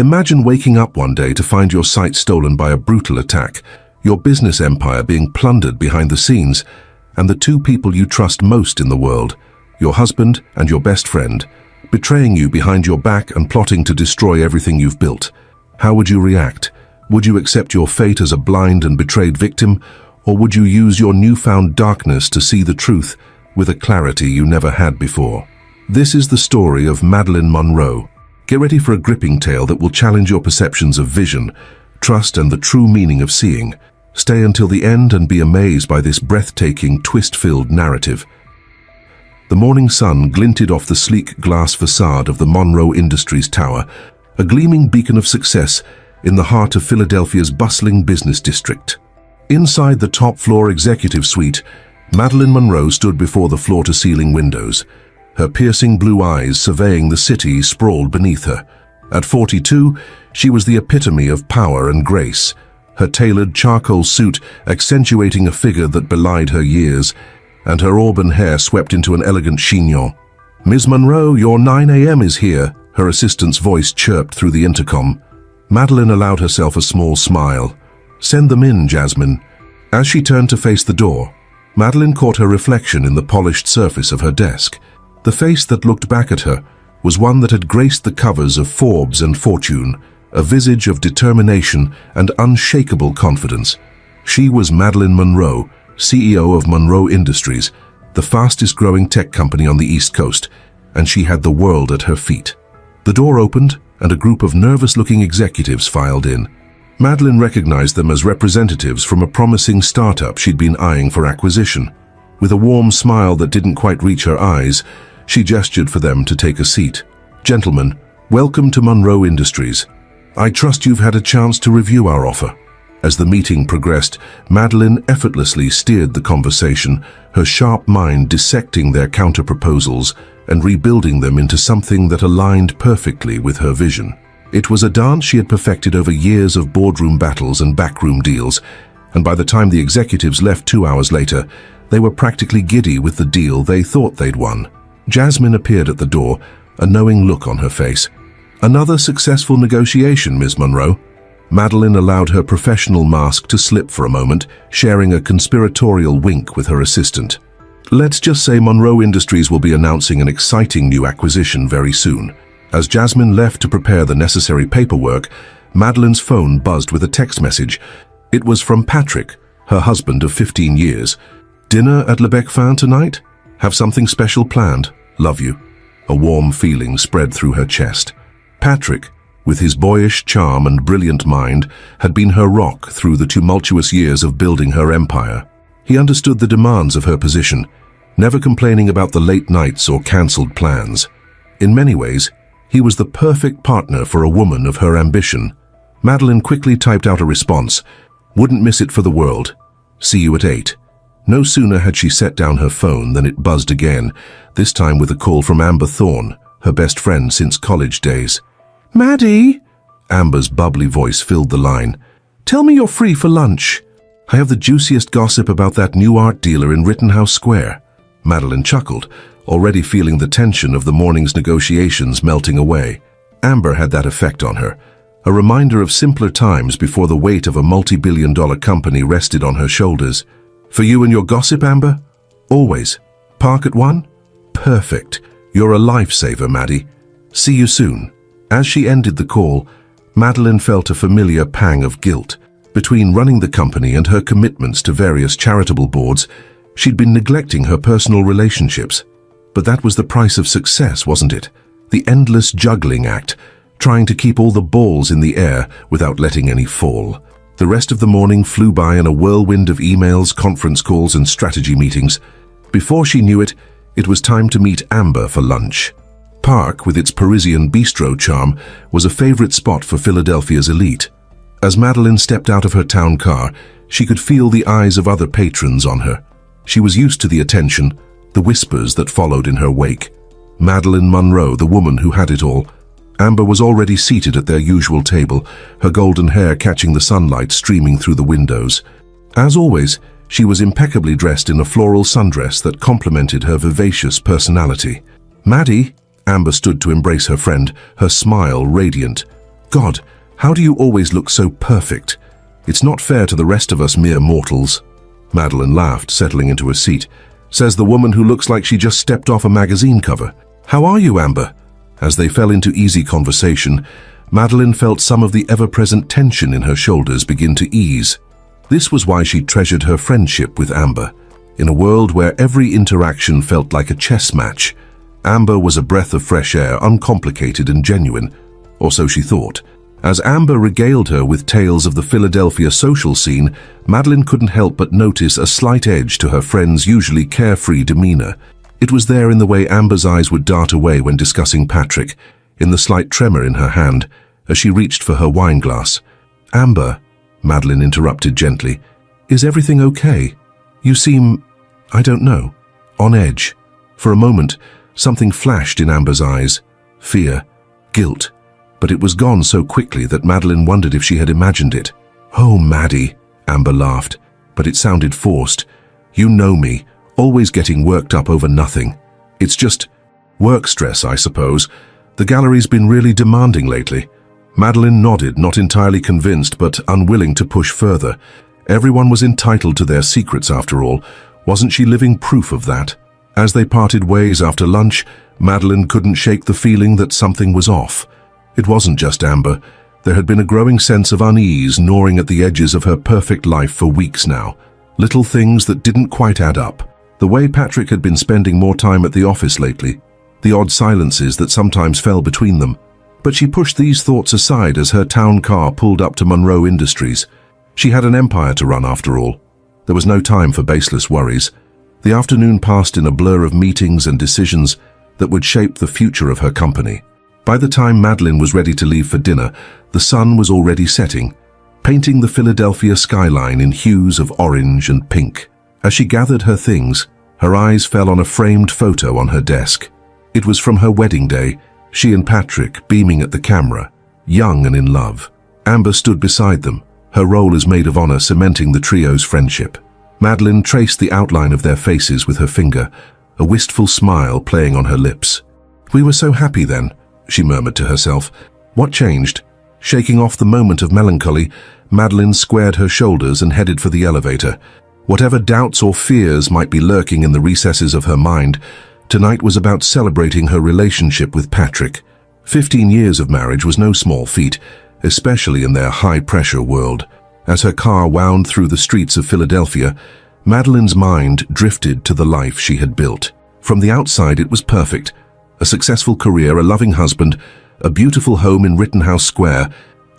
Imagine waking up one day to find your sight stolen by a brutal attack, your business empire being plundered behind the scenes, and the two people you trust most in the world, your husband and your best friend, betraying you behind your back and plotting to destroy everything you've built. How would you react? Would you accept your fate as a blind and betrayed victim, or would you use your newfound darkness to see the truth with a clarity you never had before? This is the story of Madeline Monroe. Get ready for a gripping tale that will challenge your perceptions of vision, trust, and the true meaning of seeing. Stay until the end and be amazed by this breathtaking, twist-filled narrative. The morning sun glinted off the sleek glass facade of the Monroe Industries Tower, a gleaming beacon of success in the heart of Philadelphia's bustling business district. Inside the top-floor executive suite, Madeline Monroe stood before the floor-to-ceiling windows, her piercing blue eyes surveying the city sprawled beneath her. At 42, she was the epitome of power and grace, her tailored charcoal suit accentuating a figure that belied her years, and her auburn hair swept into an elegant chignon. "Ms. Monroe, your 9 a.m. is here," her assistant's voice chirped through the intercom. Madeline allowed herself a small smile. "Send them in, Jasmine." As she turned to face the door, Madeline caught her reflection in the polished surface of her desk. The face that looked back at her was one that had graced the covers of Forbes and Fortune, a visage of determination and unshakable confidence. She was Madeline Monroe, CEO of Monroe Industries, the fastest-growing tech company on the East Coast, and she had the world at her feet. The door opened, and a group of nervous-looking executives filed in. Madeline recognized them as representatives from a promising startup she'd been eyeing for acquisition. With a warm smile that didn't quite reach her eyes, she gestured for them to take a seat. "Gentlemen, welcome to Monroe Industries. I trust you've had a chance to review our offer." As the meeting progressed, Madeline effortlessly steered the conversation, her sharp mind dissecting their counter-proposals and rebuilding them into something that aligned perfectly with her vision. It was a dance she had perfected over years of boardroom battles and backroom deals, and by the time the executives left 2 hours later, they were practically giddy with the deal they thought they'd won. Jasmine appeared at the door, a knowing look on her face. "Another successful negotiation, Ms. Monroe." Madeline allowed her professional mask to slip for a moment, sharing a conspiratorial wink with her assistant. "Let's just say Monroe Industries will be announcing an exciting new acquisition very soon." As Jasmine left to prepare the necessary paperwork, Madeline's phone buzzed with a text message. It was from Patrick, her husband of 15 years. "Dinner at Le Bec-Fin tonight? Have something special planned? Love you." A warm feeling spread through her chest. Patrick, with his boyish charm and brilliant mind, had been her rock through the tumultuous years of building her empire. He understood the demands of her position, never complaining about the late nights or cancelled plans. In many ways, he was the perfect partner for a woman of her ambition. Madeline quickly typed out a response. "Wouldn't miss it for the world. See you at 8. No sooner had she set down her phone than it buzzed again, this time with a call from Amber Thorne, her best friend since college days. "Maddie?" Amber's bubbly voice filled the line. "Tell me you're free for lunch. I have the juiciest gossip about that new art dealer in Rittenhouse Square." Madeline chuckled, already feeling the tension of the morning's negotiations melting away. Amber had that effect on her, a reminder of simpler times before the weight of a multi-billion-dollar company rested on her shoulders. "For you and your gossip, Amber? Always. Park at 1? Perfect. You're a lifesaver, Maddie. See you soon." As she ended the call, Madeline felt a familiar pang of guilt. Between running the company and her commitments to various charitable boards, she'd been neglecting her personal relationships. But that was the price of success, wasn't it? The endless juggling act, trying to keep all the balls in the air without letting any fall. The rest of the morning flew by in a whirlwind of emails, conference calls, and strategy meetings. Before she knew it, it was time to meet Amber for lunch. Park, with its Parisian bistro charm, was a favorite spot for Philadelphia's elite. As Madeline stepped out of her town car, she could feel the eyes of other patrons on her. She was used to the attention, the whispers that followed in her wake. Madeline Monroe, the woman who had it all. Amber was already seated at their usual table, her golden hair catching the sunlight streaming through the windows. As always, she was impeccably dressed in a floral sundress that complemented her vivacious personality. "Maddie," Amber stood to embrace her friend, her smile radiant. God, how do you always look so perfect? It's not fair to the rest of us mere mortals." Madeline laughed, settling into a seat. "Says the woman who looks like she just stepped off a magazine cover. How are you, Amber?" As they fell into easy conversation, Madeline felt some of the ever-present tension in her shoulders begin to ease. This was why she treasured her friendship with Amber. In a world where every interaction felt like a chess match, Amber was a breath of fresh air, uncomplicated and genuine, or so she thought. As Amber regaled her with tales of the Philadelphia social scene, Madeline couldn't help but notice a slight edge to her friend's usually carefree demeanor. It was there in the way Amber's eyes would dart away when discussing Patrick, in the slight tremor in her hand as she reached for her wine glass. "Amber," Madeline interrupted gently, "is everything okay? You seem, I don't know, on edge." For a moment, something flashed in Amber's eyes. Fear, guilt. But it was gone so quickly that Madeline wondered if she had imagined it. "Oh, Maddie," Amber laughed, but it sounded forced. "You know me, always getting worked up over nothing. It's just work stress, I suppose. The gallery's been really demanding lately." Madeline nodded, not entirely convinced but unwilling to push further. Everyone was entitled to their secrets after all. Wasn't she living proof of that? As they parted ways after lunch, Madeline couldn't shake the feeling that something was off. It wasn't just Amber. There had been a growing sense of unease gnawing at the edges of her perfect life for weeks now. Little things that didn't quite add up. The way Patrick had been spending more time at the office lately. The odd silences that sometimes fell between them. But she pushed these thoughts aside as her town car pulled up to Monroe Industries. She had an empire to run after all. There was no time for baseless worries. The afternoon passed in a blur of meetings and decisions that would shape the future of her company. By the time Madeline was ready to leave for dinner, the sun was already setting, painting the Philadelphia skyline in hues of orange and pink. As she gathered her things, her eyes fell on a framed photo on her desk. It was from her wedding day, she and Patrick beaming at the camera, young and in love. Amber stood beside them, her role as maid of honor cementing the trio's friendship. Madeline traced the outline of their faces with her finger, a wistful smile playing on her lips. "We were so happy then," she murmured to herself. "What changed?" Shaking off the moment of melancholy, Madeline squared her shoulders and headed for the elevator. Whatever doubts or fears might be lurking in the recesses of her mind, tonight was about celebrating her relationship with Patrick. 15 years of marriage was no small feat, especially in their high-pressure world. As her car wound through the streets of Philadelphia, Madeline's mind drifted to the life she had built. From the outside, it was perfect. A successful career, a loving husband, a beautiful home in Rittenhouse Square,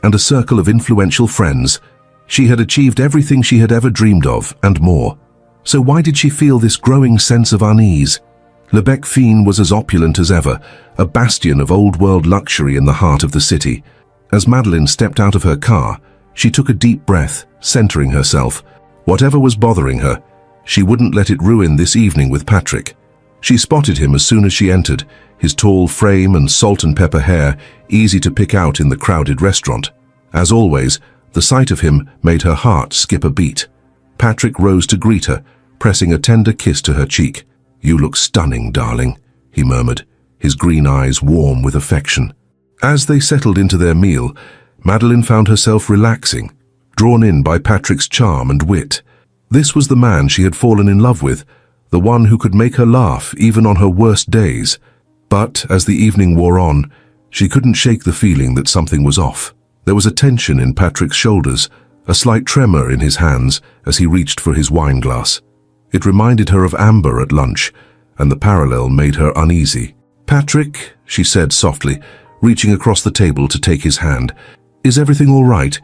and a circle of influential friends. She had achieved everything she had ever dreamed of, and more. So why did she feel this growing sense of unease? Lebec Fiend was as opulent as ever, a bastion of old-world luxury in the heart of the city. As Madeline stepped out of her car, she took a deep breath, centering herself. Whatever was bothering her, she wouldn't let it ruin this evening with Patrick. She spotted him as soon as she entered, his tall frame and salt and pepper hair easy to pick out in the crowded restaurant. As always, the sight of him made her heart skip a beat. Patrick rose to greet her, pressing a tender kiss to her cheek. "You look stunning, darling," he murmured, his green eyes warm with affection. As they settled into their meal, Madeline found herself relaxing, drawn in by Patrick's charm and wit. This was the man she had fallen in love with, the one who could make her laugh even on her worst days. But as the evening wore on, she couldn't shake the feeling that something was off. There was a tension in Patrick's shoulders, a slight tremor in his hands as he reached for his wine glass. It reminded her of Amber at lunch, and the parallel made her uneasy. "Patrick," she said softly, reaching across the table to take his hand, "is everything all right?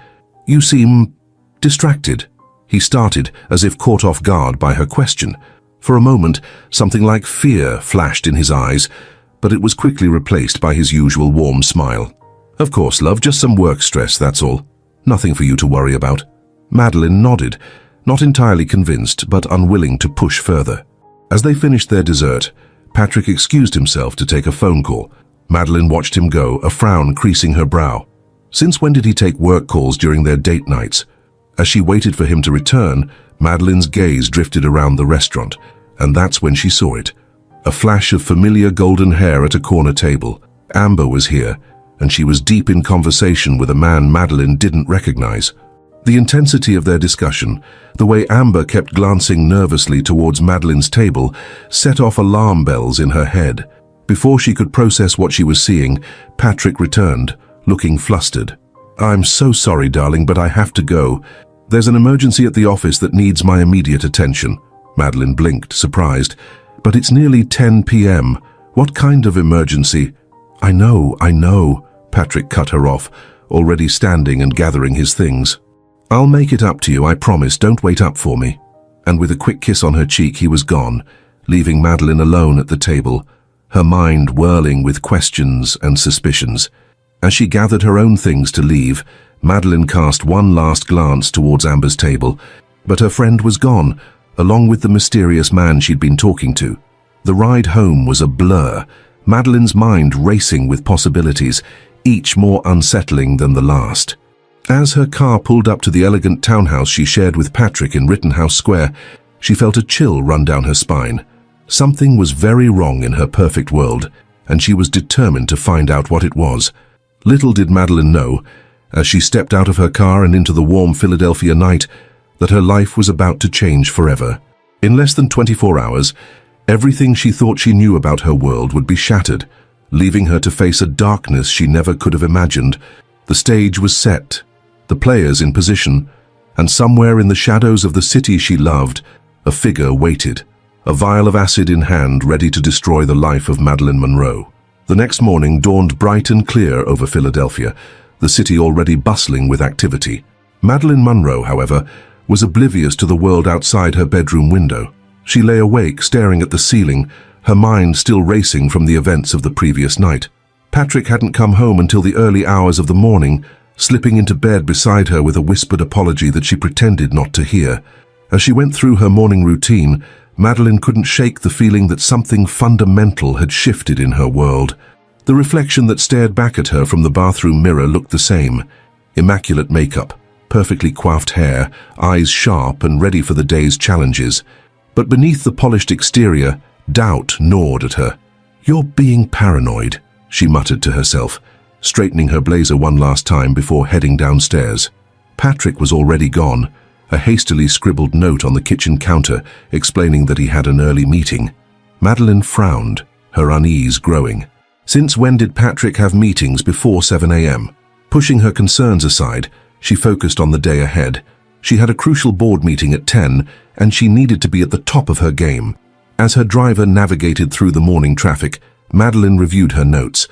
You seem distracted." He started, as if caught off guard by her question. For a moment, something like fear flashed in his eyes, but it was quickly replaced by his usual warm smile. "Of course, love, just some work stress, that's all. Nothing for you to worry about." Madeline nodded, not entirely convinced, but unwilling to push further. As they finished their dessert, Patrick excused himself to take a phone call. Madeline watched him go, a frown creasing her brow. Since when did he take work calls during their date nights? As she waited for him to return, Madeline's gaze drifted around the restaurant, and that's when she saw it. A flash of familiar golden hair at a corner table. Amber was here, and she was deep in conversation with a man Madeline didn't recognize. The intensity of their discussion, the way Amber kept glancing nervously towards Madeline's table, set off alarm bells in her head. Before she could process what she was seeing, Patrick returned, looking flustered. "I'm so sorry, darling, but I have to go. There's an emergency at the office that needs my immediate attention." Madeline blinked, surprised. "But it's nearly 10 p.m. What kind of emergency?" I know, Patrick cut her off, already standing and gathering his things. "I'll make it up to you, I promise. Don't wait up for me." And with a quick kiss on her cheek, he was gone, leaving Madeline alone at the table, her mind whirling with questions and suspicions. As she gathered her own things to leave, Madeline cast one last glance towards Amber's table, but her friend was gone, along with the mysterious man she'd been talking to. The ride home was a blur, Madeline's mind racing with possibilities, each more unsettling than the last. As her car pulled up to the elegant townhouse she shared with Patrick in Rittenhouse Square, she felt a chill run down her spine. Something was very wrong in her perfect world, and she was determined to find out what it was. Little did Madeline know, as she stepped out of her car and into the warm Philadelphia night, that her life was about to change forever. In less than 24 hours, everything she thought she knew about her world would be shattered, leaving her to face a darkness she never could have imagined. The stage was set, the players in position, and somewhere in the shadows of the city she loved, a figure waited, a vial of acid in hand, ready to destroy the life of Madeline Monroe. The next morning dawned bright and clear over Philadelphia, the city already bustling with activity. Madeline Monroe, however, was oblivious to the world outside her bedroom window. She lay awake, staring at the ceiling, her mind still racing from the events of the previous night. Patrick hadn't come home until the early hours of the morning, slipping into bed beside her with a whispered apology that she pretended not to hear. As she went through her morning routine, Madeline couldn't shake the feeling that something fundamental had shifted in her world. The reflection that stared back at her from the bathroom mirror looked the same. Immaculate makeup, perfectly coiffed hair, eyes sharp and ready for the day's challenges. But beneath the polished exterior, doubt gnawed at her. "You're being paranoid," she muttered to herself, straightening her blazer one last time before heading downstairs. Patrick was already gone, a hastily scribbled note on the kitchen counter explaining that he had an early meeting. Madeline frowned, her unease growing. Since when did Patrick have meetings before 7 a.m.? Pushing her concerns aside, she focused on the day ahead. She had a crucial board meeting at 10, and she needed to be at the top of her game. As her driver navigated through the morning traffic, Madeline reviewed her notes,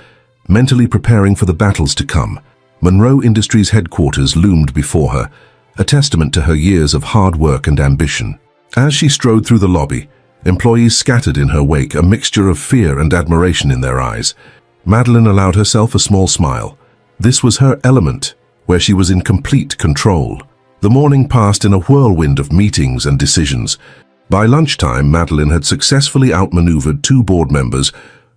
mentally preparing for the battles to come. Monroe Industries headquarters loomed before her, a testament to her years of hard work and ambition. As she strode through the lobby, employees scattered in her wake, a mixture of fear and admiration in their eyes. Madeline allowed herself a small smile. This was her element, where she was in complete control. The morning passed in a whirlwind of meetings and decisions. By lunchtime, Madeline had successfully outmaneuvered two board members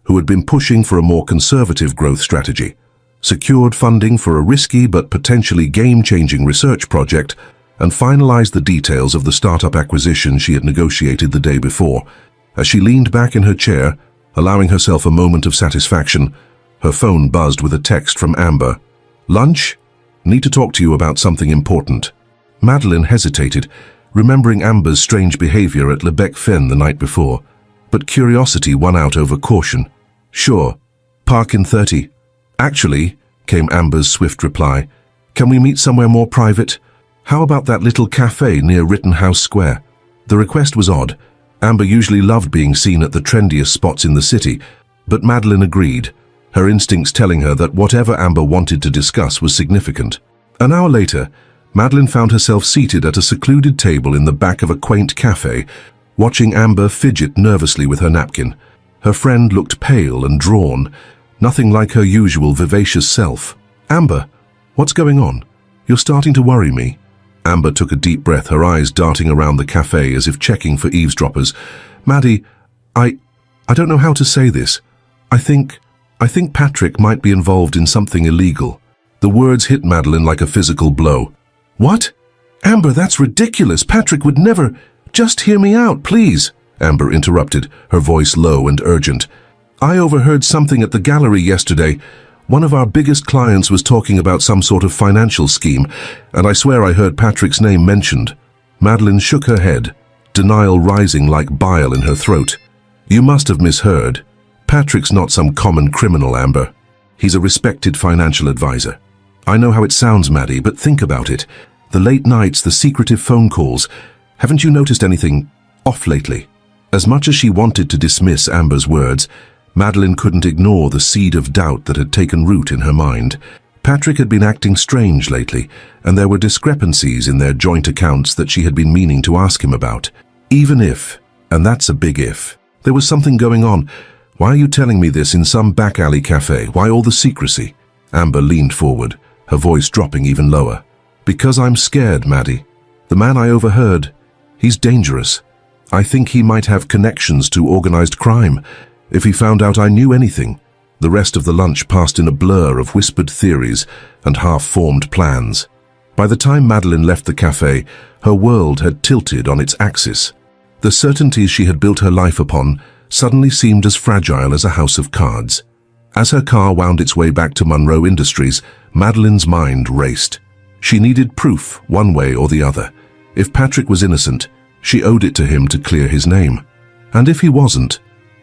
who had been pushing for a more conservative growth strategy, secured funding for a risky but potentially game-changing research project, and finalized the details of the startup acquisition she had negotiated the day before. As she leaned back in her chair, allowing herself a moment of satisfaction, her phone buzzed with a text from Amber. "Lunch? Need to talk to you about something important." Madeline hesitated, remembering Amber's strange behavior at Lebec Fen the night before, but curiosity won out over caution. "Sure. Park in 30. "Actually," came Amber's swift reply, "can we meet somewhere more private? How about that little cafe near Rittenhouse Square?" The request was odd. Amber usually loved being seen at the trendiest spots in the city, but Madeline agreed, her instincts telling her that whatever Amber wanted to discuss was significant. An hour later, Madeline found herself seated at a secluded table in the back of a quaint cafe, watching Amber fidget nervously with her napkin. Her friend looked pale and drawn, nothing like her usual vivacious self. "Amber, what's going on? You're starting to worry me." Amber took a deep breath, her eyes darting around the cafe as if checking for eavesdroppers. "Maddie, I don't know how to say this. I think Patrick might be involved in something illegal." The words hit Madeline like a physical blow. "What? Amber, that's ridiculous. Patrick would never—" "Just hear me out, please," Amber interrupted, her voice low and urgent. "I overheard something at the gallery yesterday. One of our biggest clients was talking about some sort of financial scheme, and I swear I heard Patrick's name mentioned. Madeline shook her head, denial rising like bile in her throat. You must have misheard. Patrick's not some common criminal, Amber. He's a respected financial advisor. I know how it sounds, Maddie, but think about it. The late nights, the secretive phone calls. Haven't you noticed anything off lately? As much as she wanted to dismiss Amber's words, Madeline couldn't ignore the seed of doubt that had taken root in her mind. Patrick had been acting strange lately, and there were discrepancies in their joint accounts that she had been meaning to ask him about. Even if, and that's a big if, there was something going on. Why are you telling me this in some back alley cafe? Why all the secrecy? Amber leaned forward, her voice dropping even lower. Because I'm scared, Maddie. The man I overheard, he's dangerous. I think he might have connections to organized crime. If he found out I knew anything. The rest of the lunch passed in a blur of whispered theories and half-formed plans. By the time Madeline left the cafe, her world had tilted on its axis. The certainties she had built her life upon suddenly seemed as fragile as a house of cards. As her car wound its way back to Monroe Industries, Madeline's mind raced. She needed proof, one way or the other. If Patrick was innocent, she owed it to him to clear his name. And if he wasn't,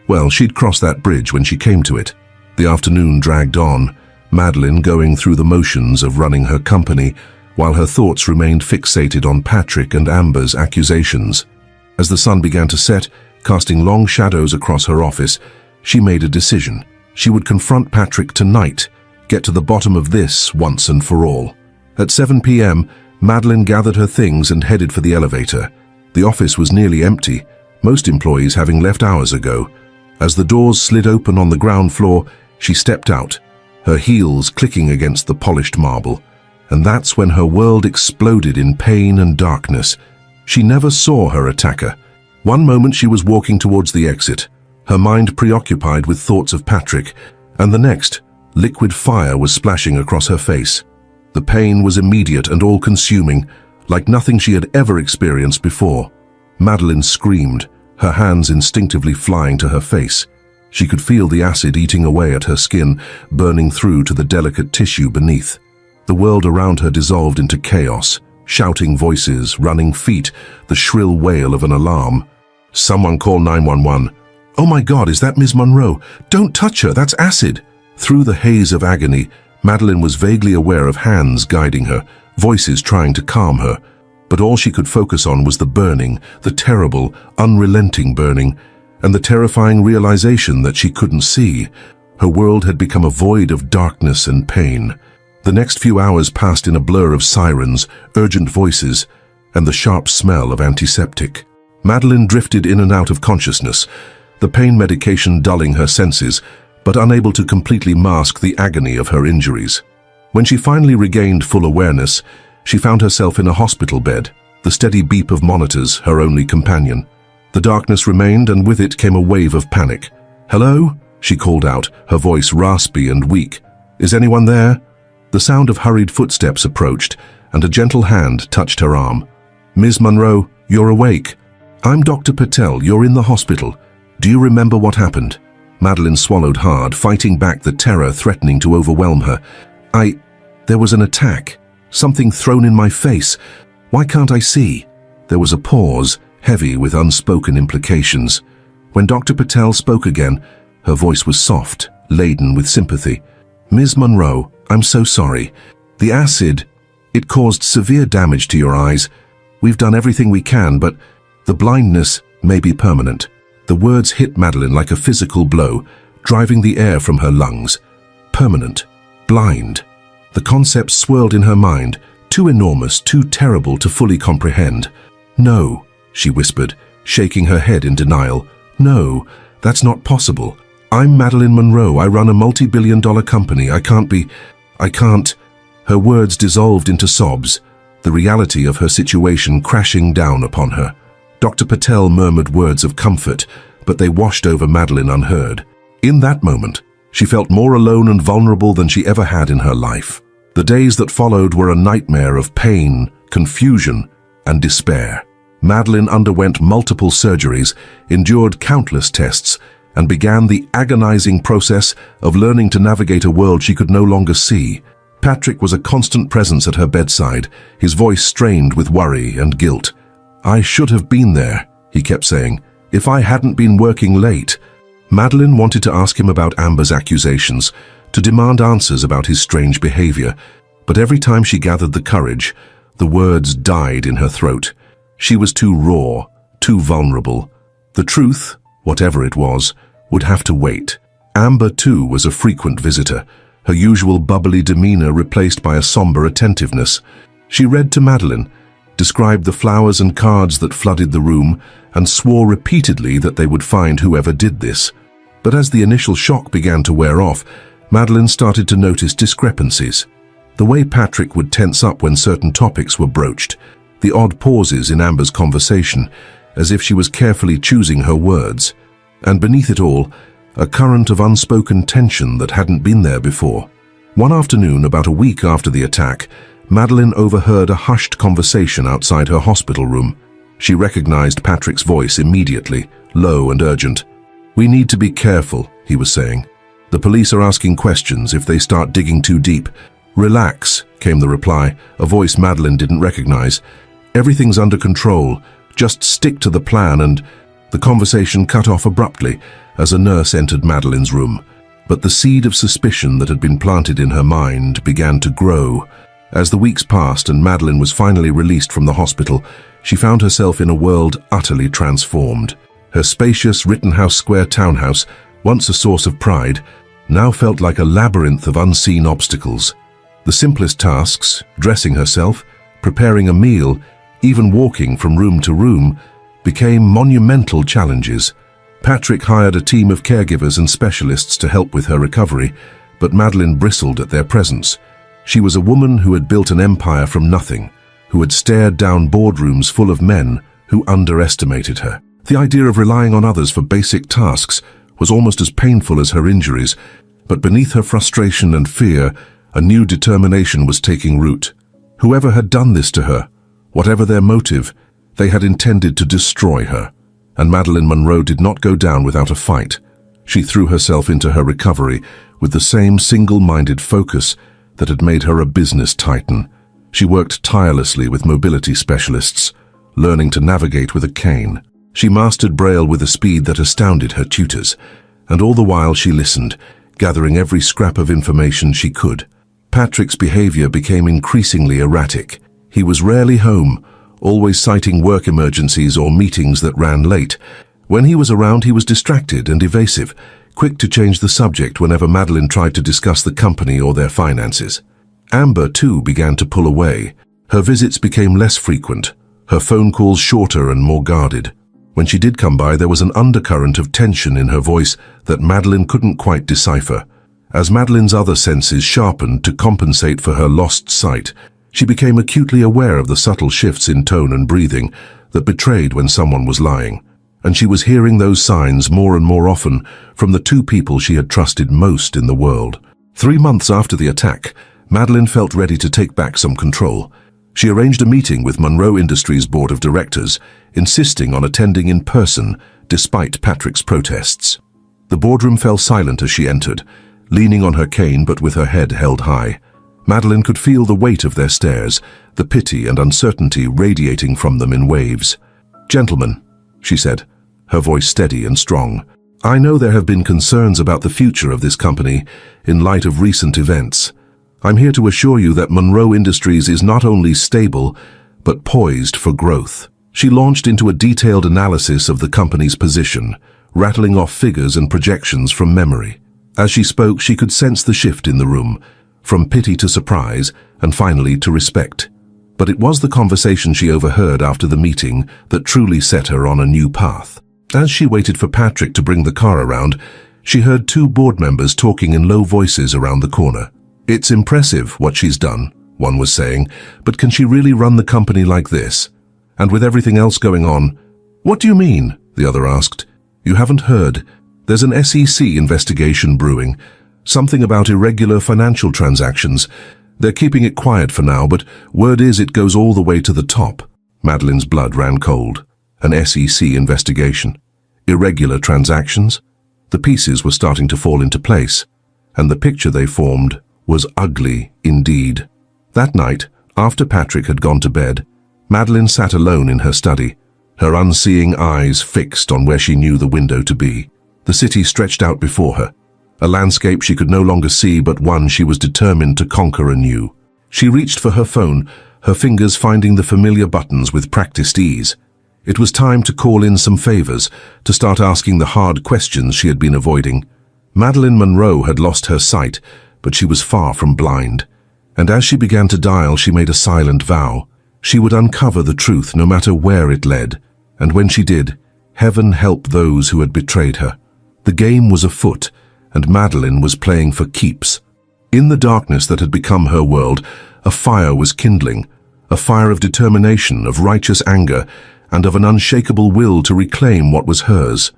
well, she'd cross that bridge when she came to it. The afternoon dragged on, Madeline going through the motions of running her company, while her thoughts remained fixated on Patrick and Amber's accusations. As the sun began to set, casting long shadows across her office, she made a decision. She would confront Patrick tonight, get to the bottom of this once and for all. At 7 p.m., Madeline gathered her things and headed for the elevator. The office was nearly empty, most employees having left hours ago. As the doors slid open on the ground floor, she stepped out, her heels clicking against the polished marble. And that's when her world exploded in pain and darkness. She never saw her attacker. One moment she was walking towards the exit, her mind preoccupied with thoughts of Patrick, and the next, liquid fire was splashing across her face. The pain was immediate and all-consuming, like nothing she had ever experienced before. Madeline screamed, her hands instinctively flying to her face. She could feel the acid eating away at her skin, burning through to the delicate tissue beneath. The world around her dissolved into chaos, shouting voices, running feet, the shrill wail of an alarm. Someone call 911. Oh my God, is that Ms. Monroe? Don't touch her, that's acid. Through the haze of agony, Madeline was vaguely aware of hands guiding her, voices trying to calm her. But all she could focus on was the burning, the terrible, unrelenting burning, and the terrifying realization that she couldn't see. Her world had become a void of darkness and pain. The next few hours passed in a blur of sirens, urgent voices, and the sharp smell of antiseptic. Madeline drifted in and out of consciousness, the pain medication dulling her senses, but unable to completely mask the agony of her injuries. When she finally regained full awareness, she found herself in a hospital bed, the steady beep of monitors her only companion. The darkness remained, and with it came a wave of panic. "Hello?" she called out, her voice raspy and weak. "Is anyone there?" The sound of hurried footsteps approached, and a gentle hand touched her arm. "Ms. Monroe, you're awake. I'm Dr. Patel, you're in the hospital. Do you remember what happened?" Madeline swallowed hard, fighting back the terror threatening to overwhelm her. There was an attack. Something thrown in my face. Why can't I see?" There was a pause, heavy with unspoken implications. When Dr. Patel spoke again, her voice was soft, laden with sympathy. "Ms. Monroe, I'm so sorry. The acid, it caused severe damage to your eyes. We've done everything we can, but the blindness may be permanent." The words hit Madeline like a physical blow, driving the air from her lungs. Permanent. Blind. The concept swirled in her mind, too enormous, too terrible to fully comprehend. "No," she whispered, shaking her head in denial. "No, that's not possible. I'm Madeline Monroe. I run a multi-billion-dollar company. I can't. Her words dissolved into sobs, the reality of her situation crashing down upon her. Dr. Patel murmured words of comfort, but they washed over Madeline unheard. In that moment, she felt more alone and vulnerable than she ever had in her life. The days that followed were a nightmare of pain, confusion, and despair. Madeline underwent multiple surgeries, endured countless tests, and began the agonizing process of learning to navigate a world she could no longer see. Patrick was a constant presence at her bedside, his voice strained with worry and guilt. "I should have been there," he kept saying, "if I hadn't been working late." Madeline wanted to ask him about Amber's accusations, to demand answers about his strange behavior, but every time she gathered the courage, the words died in her throat. She was too raw, too vulnerable. The truth, whatever it was, would have to wait. Amber, too, was a frequent visitor, her usual bubbly demeanor replaced by a somber attentiveness. She read to Madeline, described the flowers and cards that flooded the room, and swore repeatedly that they would find whoever did this. But as the initial shock began to wear off, Madeline started to notice discrepancies. The way Patrick would tense up when certain topics were broached, the odd pauses in Amber's conversation, as if she was carefully choosing her words, and beneath it all, a current of unspoken tension that hadn't been there before. One afternoon, about a week after the attack, Madeline overheard a hushed conversation outside her hospital room. She recognized Patrick's voice immediately, low and urgent. "We need to be careful," he was saying. "The police are asking questions if they start digging too deep." "Relax," came the reply, a voice Madeline didn't recognize. "Everything's under control. Just stick to the plan." And the conversation cut off abruptly as a nurse entered Madeline's room. But the seed of suspicion that had been planted in her mind began to grow. As the weeks passed and Madeline was finally released from the hospital, she found herself in a world utterly transformed. Her spacious Rittenhouse Square townhouse, once a source of pride, now felt like a labyrinth of unseen obstacles. The simplest tasks, dressing herself, preparing a meal, even walking from room to room, became monumental challenges. Patrick hired a team of caregivers and specialists to help with her recovery, but Madeline bristled at their presence. She was a woman who had built an empire from nothing, who had stared down boardrooms full of men who underestimated her. The idea of relying on others for basic tasks was almost as painful as her injuries, but beneath her frustration and fear, a new determination was taking root. Whoever had done this to her, whatever their motive, they had intended to destroy her. And Madeline Monroe did not go down without a fight. She threw herself into her recovery with the same single-minded focus that had made her a business titan. She worked tirelessly with mobility specialists, learning to navigate with a cane. She mastered Braille with a speed that astounded her tutors, and all the while she listened, gathering every scrap of information she could. Patrick's behavior became increasingly erratic. He was rarely home, always citing work emergencies or meetings that ran late. When he was around, he was distracted and evasive, quick to change the subject whenever Madeline tried to discuss the company or their finances. Amber, too, began to pull away. Her visits became less frequent, her phone calls shorter and more guarded. When she did come by, there was an undercurrent of tension in her voice that Madeline couldn't quite decipher. As Madeline's other senses sharpened to compensate for her lost sight, she became acutely aware of the subtle shifts in tone and breathing that betrayed when someone was lying. And she was hearing those signs more and more often from the two people she had trusted most in the world. 3 months after the attack, Madeline felt ready to take back some control. She arranged a meeting with Monroe Industries' board of directors, insisting on attending in person despite Patrick's protests. The boardroom fell silent as she entered, leaning on her cane but with her head held high. Madeline could feel the weight of their stares, the pity and uncertainty radiating from them in waves. "Gentlemen," she said, her voice steady and strong, "I know there have been concerns about the future of this company in light of recent events. I'm here to assure you that Monroe Industries is not only stable, but poised for growth." She launched into a detailed analysis of the company's position, rattling off figures and projections from memory. As she spoke, she could sense the shift in the room, from pity to surprise, and finally to respect. But it was the conversation she overheard after the meeting that truly set her on a new path. As she waited for Patrick to bring the car around, she heard 2 board members talking in low voices around the corner. "It's impressive what she's done," one was saying, "but can she really run the company like this? And with everything else going on?" "What do you mean?" the other asked. "You haven't heard. There's an SEC investigation brewing. Something about irregular financial transactions. They're keeping it quiet for now, but word is it goes all the way to the top." Madeline's blood ran cold. An SEC investigation? Irregular transactions? The pieces were starting to fall into place, and the picture they formed was ugly indeed. That night, after Patrick had gone to bed, Madeline sat alone in her study, her unseeing eyes fixed on where she knew the window to be. The city stretched out before her, a landscape she could no longer see, but one she was determined to conquer anew. She reached for her phone, her fingers finding the familiar buttons with practiced ease. It was time to call in some favors, to start asking the hard questions she had been avoiding. Madeline Monroe had lost her sight, but she was far from blind. And as she began to dial, she made a silent vow. She would uncover the truth no matter where it led. And when she did, heaven help those who had betrayed her. The game was afoot, and Madeline was playing for keeps. In the darkness that had become her world, a fire was kindling, a fire of determination, of righteous anger, and of an unshakable will to reclaim what was hers.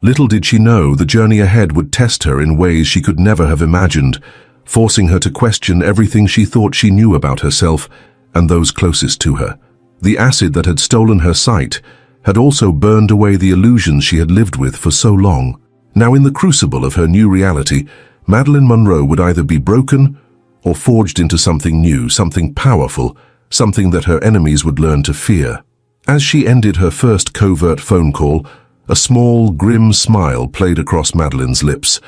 Little did she know the journey ahead would test her in ways she could never have imagined, forcing her to question everything she thought she knew about herself and those closest to her. The acid that had stolen her sight had also burned away the illusions she had lived with for so long. Now in the crucible of her new reality, Madeline Monroe would either be broken or forged into something new, something powerful, something that her enemies would learn to fear. As she ended her first covert phone call, a small, grim smile played across Madeline's lips.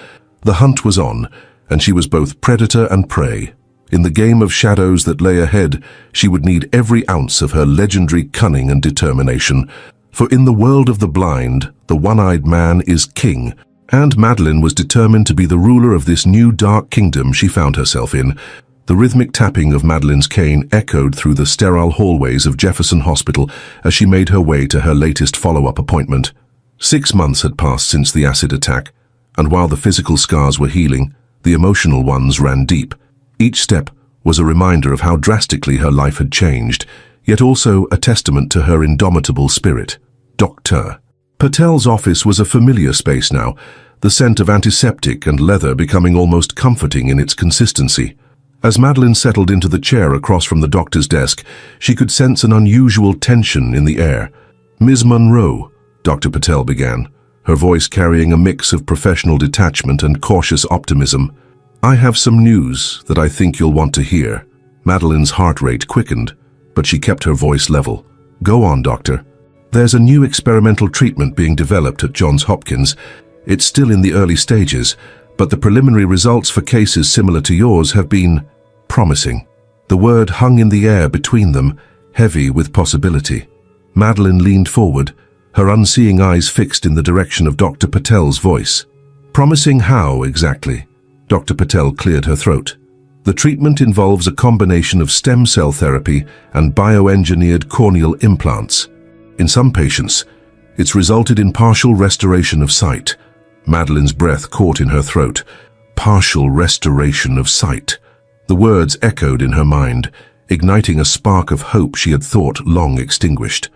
The hunt was on, and she was both predator and prey. In the game of shadows that lay ahead, she would need every ounce of her legendary cunning and determination. For in the world of the blind, the one-eyed man is king, and Madeline was determined to be the ruler of this new dark kingdom she found herself in. The rhythmic tapping of Madeline's cane echoed through the sterile hallways of Jefferson Hospital as she made her way to her latest follow-up appointment. 6 months had passed since the acid attack, and while the physical scars were healing, the emotional ones ran deep. Each step was a reminder of how drastically her life had changed, yet also a testament to her indomitable spirit. Dr. Patel's office was a familiar space now, the scent of antiseptic and leather becoming almost comforting in its consistency. As Madeline settled into the chair across from the doctor's desk, she could sense an unusual tension in the air. "Ms. Monroe," Dr. Patel began, her voice carrying a mix of professional detachment and cautious optimism. "I have some news that I think you'll want to hear." Madeline's heart rate quickened, but she kept her voice level. "Go on, doctor." "There's a new experimental treatment being developed at Johns Hopkins. It's still in the early stages, but the preliminary results for cases similar to yours have been promising." The word hung in the air between them, heavy with possibility. Madeline leaned forward, her unseeing eyes fixed in the direction of Dr. Patel's voice. "Promising how, exactly?" Dr. Patel cleared her throat. "The treatment involves a combination of stem cell therapy and bioengineered corneal implants. In some patients, it's resulted in partial restoration of sight." Madeline's breath caught in her throat. Partial restoration of sight. The words echoed in her mind, igniting a spark of hope she had thought long extinguished.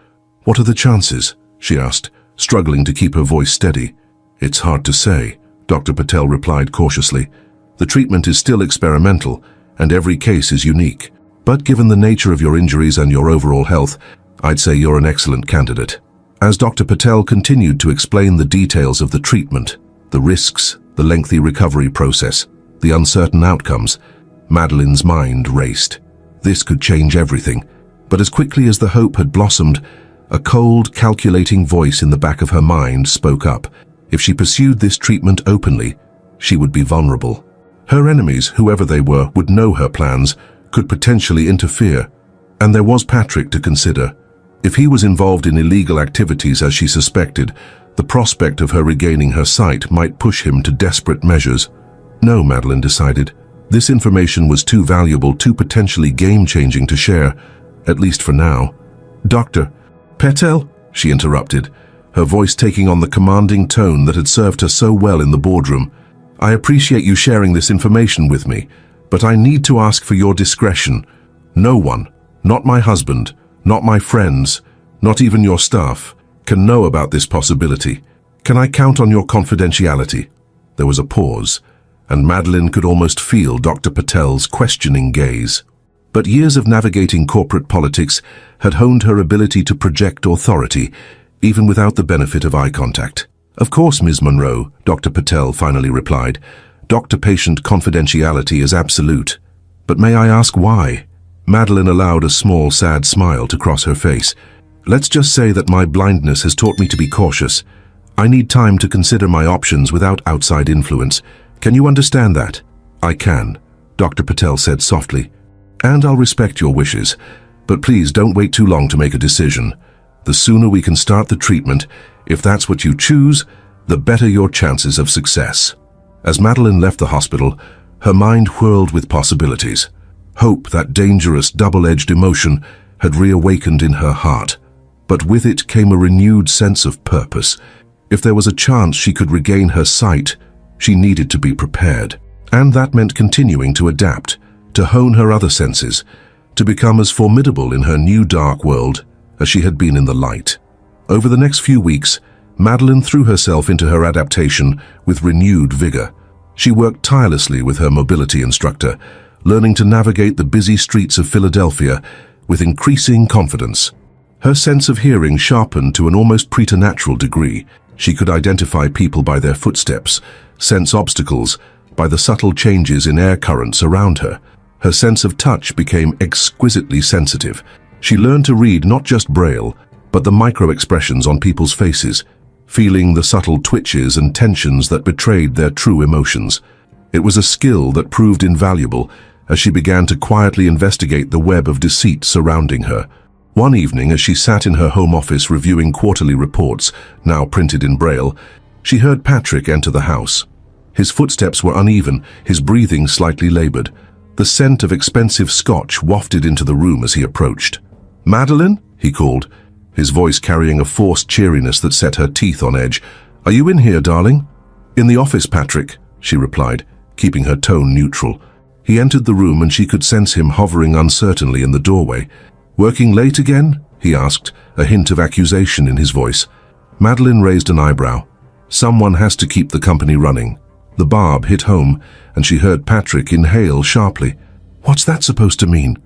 "What are the chances?" she asked, struggling to keep her voice steady. "It's hard to say," Dr. Patel replied cautiously. "The treatment is still experimental, and every case is unique. But given the nature of your injuries and your overall health, I'd say you're an excellent candidate." As Dr. Patel continued to explain the details of the treatment, the risks, the lengthy recovery process, the uncertain outcomes, Madeline's mind raced. This could change everything. But as quickly as the hope had blossomed, a cold, calculating voice in the back of her mind spoke up. If she pursued this treatment openly, she would be vulnerable. Her enemies, whoever they were, would know her plans, could potentially interfere. And there was Patrick to consider. If he was involved in illegal activities as she suspected, the prospect of her regaining her sight might push him to desperate measures. No, Madeline decided. This information was too valuable, too potentially game-changing to share, at least for now. "Dr. Patel," she interrupted, her voice taking on the commanding tone that had served her so well in the boardroom. "I appreciate you sharing this information with me, but I need to ask for your discretion. No one, not my husband, not my friends, not even your staff, can know about this possibility. Can I count on your confidentiality?" There was a pause, and Madeline could almost feel Dr. Patel's questioning gaze. But years of navigating corporate politics had honed her ability to project authority, even without the benefit of eye contact. "Of course, Ms. Monroe," Dr. Patel finally replied. "Doctor-patient confidentiality is absolute. But may I ask why?" Madeline allowed a small, sad smile to cross her face. "Let's just say that my blindness has taught me to be cautious. I need time to consider my options without outside influence. Can you understand that?" "I can," Dr. Patel said softly. "And I'll respect your wishes. But please don't wait too long to make a decision. The sooner we can start the treatment, if that's what you choose, the better your chances of success." As Madeline left the hospital, her mind whirled with possibilities. Hope, that dangerous double-edged emotion, had reawakened in her heart. But with it came a renewed sense of purpose. If there was a chance she could regain her sight, she needed to be prepared. And that meant continuing to adapt, to hone her other senses, to become as formidable in her new dark world as she had been in the light. Over the next few weeks, Madeline threw herself into her adaptation with renewed vigor. She worked tirelessly with her mobility instructor, learning to navigate the busy streets of Philadelphia with increasing confidence. Her sense of hearing sharpened to an almost preternatural degree. She could identify people by their footsteps, sense obstacles by the subtle changes in air currents around her. Her sense of touch became exquisitely sensitive. She learned to read not just Braille, but the micro-expressions on people's faces, feeling the subtle twitches and tensions that betrayed their true emotions. It was a skill that proved invaluable as she began to quietly investigate the web of deceit surrounding her. One evening, as she sat in her home office reviewing quarterly reports, now printed in Braille, she heard Patrick enter the house. His footsteps were uneven, his breathing slightly labored. The scent of expensive scotch wafted into the room as he approached. "Madeline?" he called, his voice carrying a forced cheeriness that set her teeth on edge. "Are you in here, darling?" "In the office, Patrick," she replied, keeping her tone neutral. He entered the room and she could sense him hovering uncertainly in the doorway. "Working late again?" he asked, a hint of accusation in his voice. Madeline raised an eyebrow. Someone has to keep the company running. The barb hit home, and she heard Patrick inhale sharply. "What's that supposed to mean?"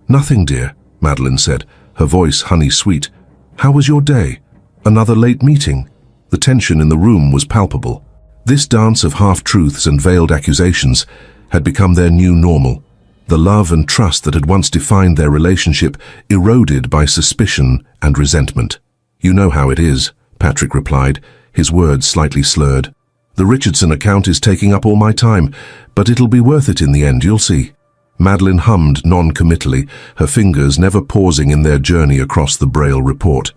"Nothing, dear," Madeline said, her voice honey-sweet. "How was your day?" "Another late meeting." The tension in the room was palpable. This dance of half-truths and veiled accusations had become their new normal. The love and trust that had once defined their relationship eroded by suspicion and resentment. "You know how it is," Patrick replied, his words slightly slurred. "The Richardson account is taking up all my time, but it'll be worth it in the end, you'll see." Madeline hummed non-committally, her fingers never pausing in their journey across the Braille report.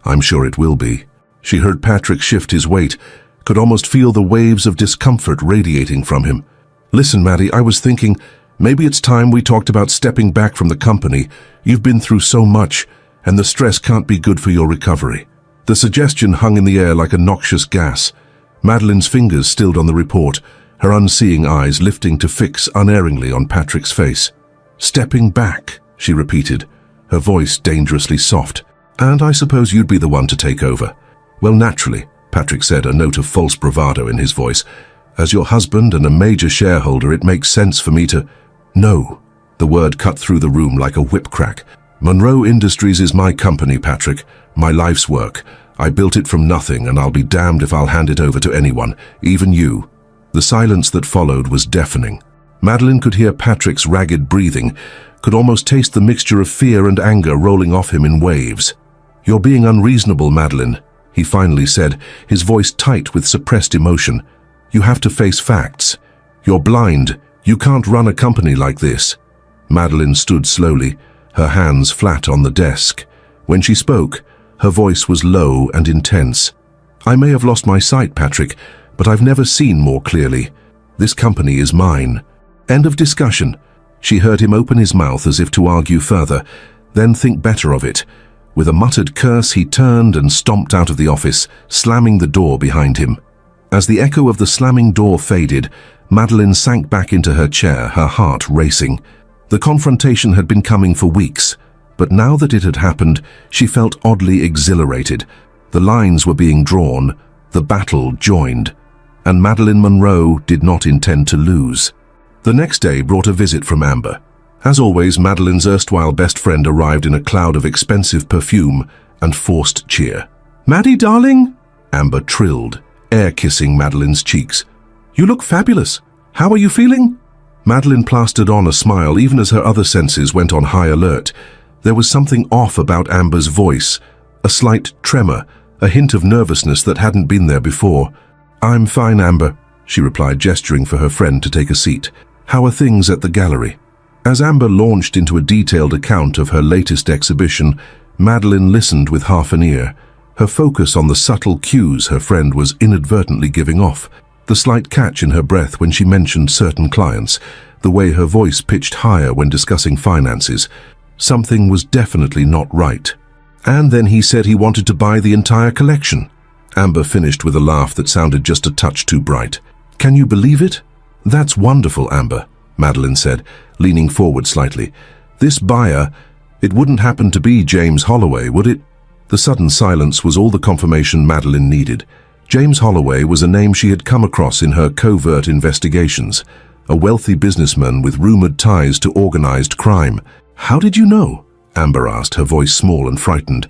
"I'm sure it will be." She heard Patrick shift his weight, could almost feel the waves of discomfort radiating from him. "Listen, Maddie, I was thinking, maybe it's time we talked about stepping back from the company. You've been through so much, and the stress can't be good for your recovery." The suggestion hung in the air like a noxious gas. Madeline's fingers stilled on the report, her unseeing eyes lifting to fix unerringly on Patrick's face. "Stepping back," she repeated, her voice dangerously soft. "And I suppose you'd be the one to take over." "Well, naturally," Patrick said, a note of false bravado in his voice. "As your husband and a major shareholder, it makes sense for me to—" "No." The word cut through the room like a whip crack. "Monroe Industries is my company, Patrick, my life's work. I built it from nothing, and I'll be damned if I'll hand it over to anyone, even you." The silence that followed was deafening. Madeline could hear Patrick's ragged breathing, could almost taste the mixture of fear and anger rolling off him in waves. "You're being unreasonable, Madeline," he finally said, his voice tight with suppressed emotion. "You have to face facts. You're blind. You can't run a company like this." Madeline stood slowly, her hands flat on the desk. When she spoke, her voice was low and intense. "I may have lost my sight, Patrick, but I've never seen more clearly. This company is mine. End of discussion." She heard him open his mouth as if to argue further, then think better of it. With a muttered curse, he turned and stomped out of the office, slamming the door behind him. As the echo of the slamming door faded, Madeline sank back into her chair, her heart racing. The confrontation had been coming for weeks, but now that it had happened, she felt oddly exhilarated. The lines were being drawn, the battle joined, and Madeline Monroe did not intend to lose. The next day brought a visit from Amber. As always, Madeline's erstwhile best friend arrived in a cloud of expensive perfume and forced cheer. "Maddie, darling?" Amber trilled, air kissing Madeline's cheeks. "You look fabulous. How are you feeling?" Madeline plastered on a smile even as her other senses went on high alert. There was something off about Amber's voice, a slight tremor, a hint of nervousness that hadn't been there before. "I'm fine, Amber," she replied, gesturing for her friend to take a seat. "How are things at the gallery?" As Amber launched into a detailed account of her latest exhibition, Madeline listened with half an ear, her focus on the subtle cues her friend was inadvertently giving off, the slight catch in her breath when she mentioned certain clients, the way her voice pitched higher when discussing finances. Something was definitely not right. "And then he said he wanted to buy the entire collection." Amber finished with a laugh that sounded just a touch too bright. "Can you believe it?" "That's wonderful, Amber," Madeline said, leaning forward slightly. "This buyer, it wouldn't happen to be James Holloway, would it?" The sudden silence was all the confirmation Madeline needed. James Holloway was a name she had come across in her covert investigations, a wealthy businessman with rumored ties to organized crime. "How did you know?" Amber asked, her voice small and frightened.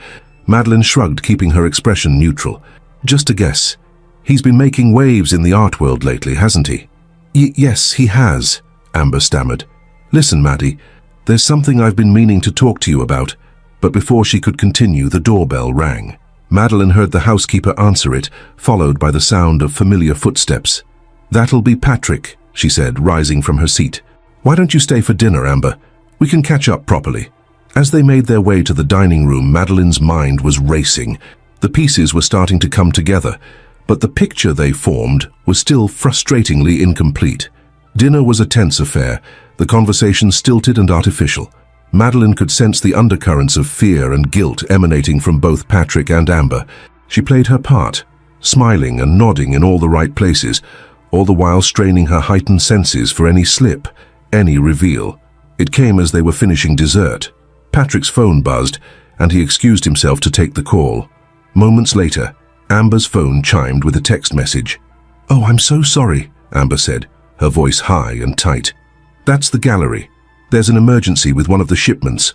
Madeline shrugged, keeping her expression neutral. "Just a guess. He's been making waves in the art world lately, hasn't he?" Yes, he has," Amber stammered. "Listen, Maddie, there's something I've been meaning to talk to you about." But before she could continue, the doorbell rang. Madeline heard the housekeeper answer it, followed by the sound of familiar footsteps. "That'll be Patrick," she said, rising from her seat. "Why don't you stay for dinner, Amber? We can catch up properly." As they made their way to the dining room, Madeline's mind was racing. The pieces were starting to come together, but the picture they formed was still frustratingly incomplete. Dinner was a tense affair, the conversation stilted and artificial. Madeline could sense the undercurrents of fear and guilt emanating from both Patrick and Amber. She played her part, smiling and nodding in all the right places, all the while straining her heightened senses for any slip, any reveal. It came as they were finishing dessert. Patrick's phone buzzed, and he excused himself to take the call. Moments later, Amber's phone chimed with a text message. "Oh, I'm so sorry," Amber said, her voice high and tight. "That's the gallery. There's an emergency with one of the shipments.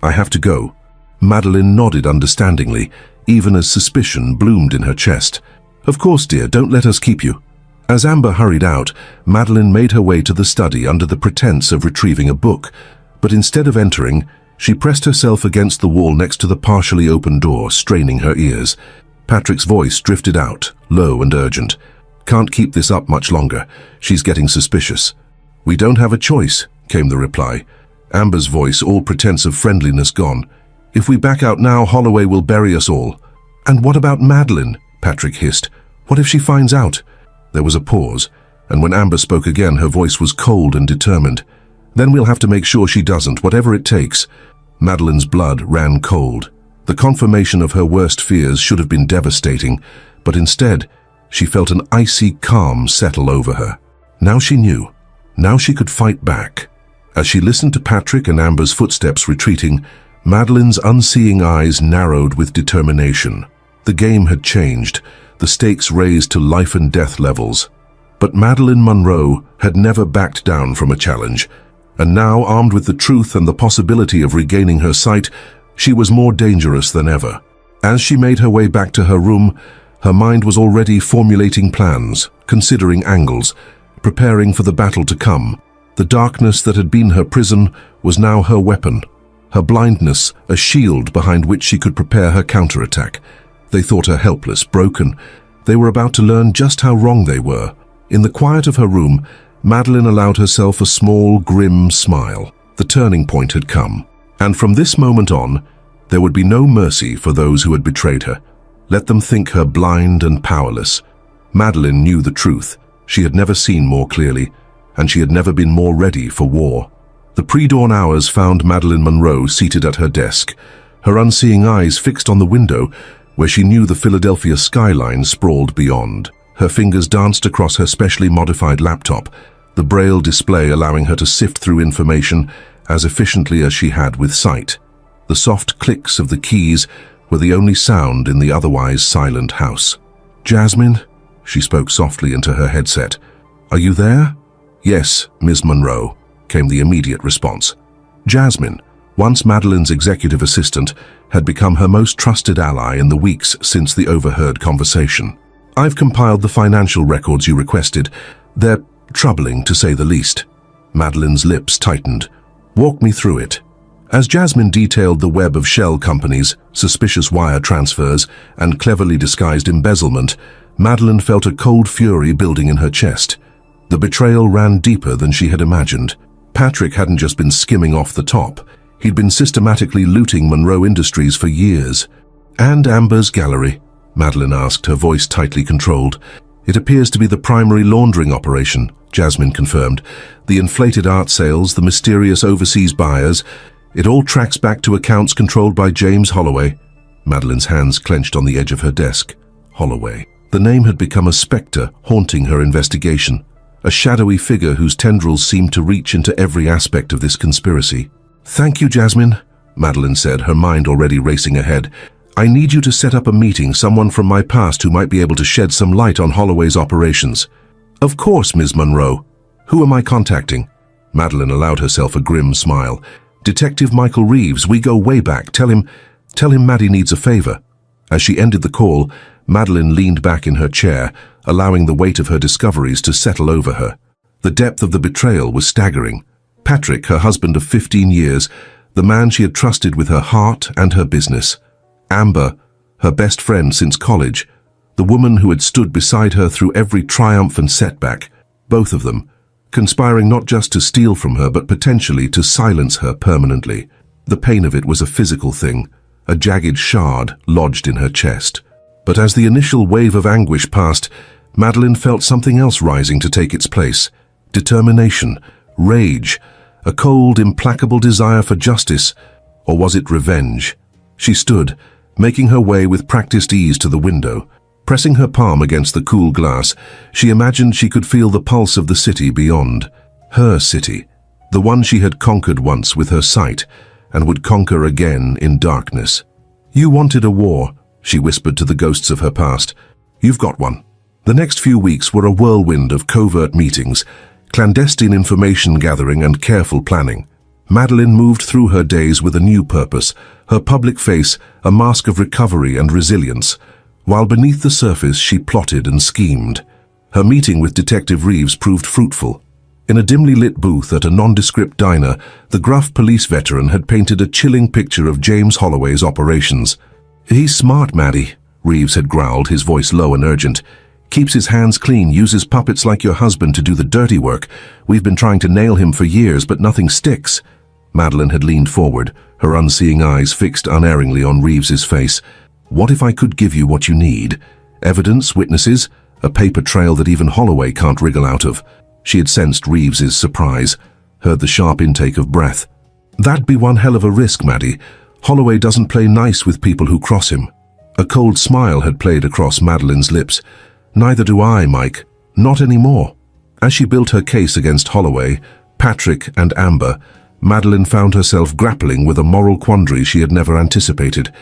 I have to go." Madeline nodded understandingly, even as suspicion bloomed in her chest. "Of course, dear, don't let us keep you." As Amber hurried out, Madeline made her way to the study under the pretense of retrieving a book, but instead of entering, she pressed herself against the wall next to the partially open door, straining her ears. Patrick's voice drifted out, low and urgent. "Can't keep this up much longer. She's getting suspicious." "We don't have a choice," came the reply. Amber's voice, all pretense of friendliness gone. "If we back out now, Holloway will bury us all." "And what about Madeline?" Patrick hissed. "What if she finds out?" There was a pause, and when Amber spoke again, her voice was cold and determined. "Then we'll have to make sure she doesn't, whatever it takes." Madeline's blood ran cold. The confirmation of her worst fears should have been devastating, but instead, she felt an icy calm settle over her. Now she knew. Now she could fight back. As she listened to Patrick and Amber's footsteps retreating, Madeline's unseeing eyes narrowed with determination. The game had changed, the stakes raised to life and death levels. But Madeline Monroe had never backed down from a challenge, and now, armed with the truth and the possibility of regaining her sight, she was more dangerous than ever. As she made her way back to her room, her mind was already formulating plans, considering angles, preparing for the battle to come. The darkness that had been her prison was now her weapon, her blindness a shield behind which she could prepare her counterattack. They thought her helpless, broken. They were about to learn just how wrong they were. In the quiet of her room, Madeline allowed herself a small, grim smile. The turning point had come, and from this moment on, there would be no mercy for those who had betrayed her. Let them think her blind and powerless. Madeline knew the truth. She had never seen more clearly, and she had never been more ready for war. The pre-dawn hours found Madeline Monroe seated at her desk, her unseeing eyes fixed on the window, where she knew the Philadelphia skyline sprawled beyond. Her fingers danced across her specially modified laptop, the braille display allowing her to sift through information as efficiently as she had with sight. The soft clicks of the keys were the only sound in the otherwise silent house. "Jasmine?" She spoke softly into her headset. "Are you there?" "Yes, Ms. Monroe," came the immediate response. Jasmine, once Madeline's executive assistant, had become her most trusted ally in the weeks since the overheard conversation. I've compiled the financial records you requested. They're troubling, to say the least. Madeline's lips tightened. Walk me through it. As Jasmine detailed the web of shell companies, suspicious wire transfers, and cleverly disguised embezzlement, Madeline felt a cold fury building in her chest. The betrayal ran deeper than she had imagined. Patrick hadn't just been skimming off the top. He'd been systematically looting Monroe Industries for years. And Amber's gallery? Madeline asked, her voice tightly controlled. It appears to be the primary laundering operation, Jasmine confirmed. The inflated art sales, the mysterious overseas buyers, it all tracks back to accounts controlled by James Holloway. Madeline's hands clenched on the edge of her desk. Holloway. The name had become a spectre haunting her investigation, a shadowy figure whose tendrils seemed to reach into every aspect of this conspiracy. Thank you, Jasmine, Madeline said, her mind already racing ahead. I need you to set up a meeting, someone from my past who might be able to shed some light on Holloway's operations. Of course, Ms. Monroe. Who am I contacting? Madeline allowed herself a grim smile. Detective Michael Reeves, we go way back. Tell him Maddie needs a favor. As she ended the call, Madeline leaned back in her chair, allowing the weight of her discoveries to settle over her. The depth of the betrayal was staggering. Patrick, her husband of 15 years, the man she had trusted with her heart and her business. Amber, her best friend since college, the woman who had stood beside her through every triumph and setback, both of them, conspiring not just to steal from her but potentially to silence her permanently. The pain of it was a physical thing, a jagged shard lodged in her chest. But as the initial wave of anguish passed, Madeline felt something else rising to take its place. Determination, rage, a cold, implacable desire for justice. Or was it revenge? She stood, making her way with practiced ease to the window. Pressing her palm against the cool glass, she imagined she could feel the pulse of the city beyond. Her city, the one she had conquered once with her sight, and would conquer again in darkness. You wanted a war, she whispered to the ghosts of her past. You've got one. The next few weeks were a whirlwind of covert meetings, clandestine information gathering and careful planning. Madeline moved through her days with a new purpose, her public face a mask of recovery and resilience, while beneath the surface she plotted and schemed. Her meeting with Detective Reeves proved fruitful. In a dimly lit booth at a nondescript diner, the gruff police veteran had painted a chilling picture of James Holloway's operations. He's smart, Maddie, Reeves had growled, his voice low and urgent. Keeps his hands clean, uses puppets like your husband to do the dirty work. We've been trying to nail him for years, but nothing sticks. Madeline had leaned forward, her unseeing eyes fixed unerringly on Reeves's face. What if I could give you what you need? Evidence, witnesses, a paper trail that even Holloway can't wriggle out of. She had sensed Reeves's surprise, heard the sharp intake of breath. That'd be one hell of a risk, Maddie. Holloway doesn't play nice with people who cross him. A cold smile had played across Madeline's lips. Neither do I, Mike. Not anymore. As she built her case against Holloway, Patrick and Amber, Madeline found herself grappling with a moral quandary she had never anticipated.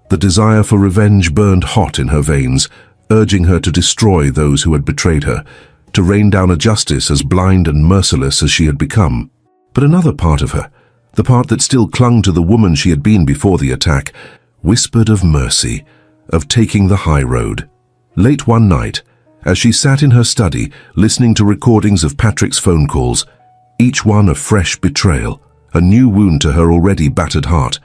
The desire for revenge burned hot in her veins, urging her to destroy those who had betrayed her, to rain down a justice as blind and merciless as she had become. But another part of her, the part that still clung to the woman she had been before the attack, whispered of mercy, of taking the high road. Late one night, as she sat in her study, listening to recordings of Patrick's phone calls, each one a fresh betrayal, a new wound to her already battered heart,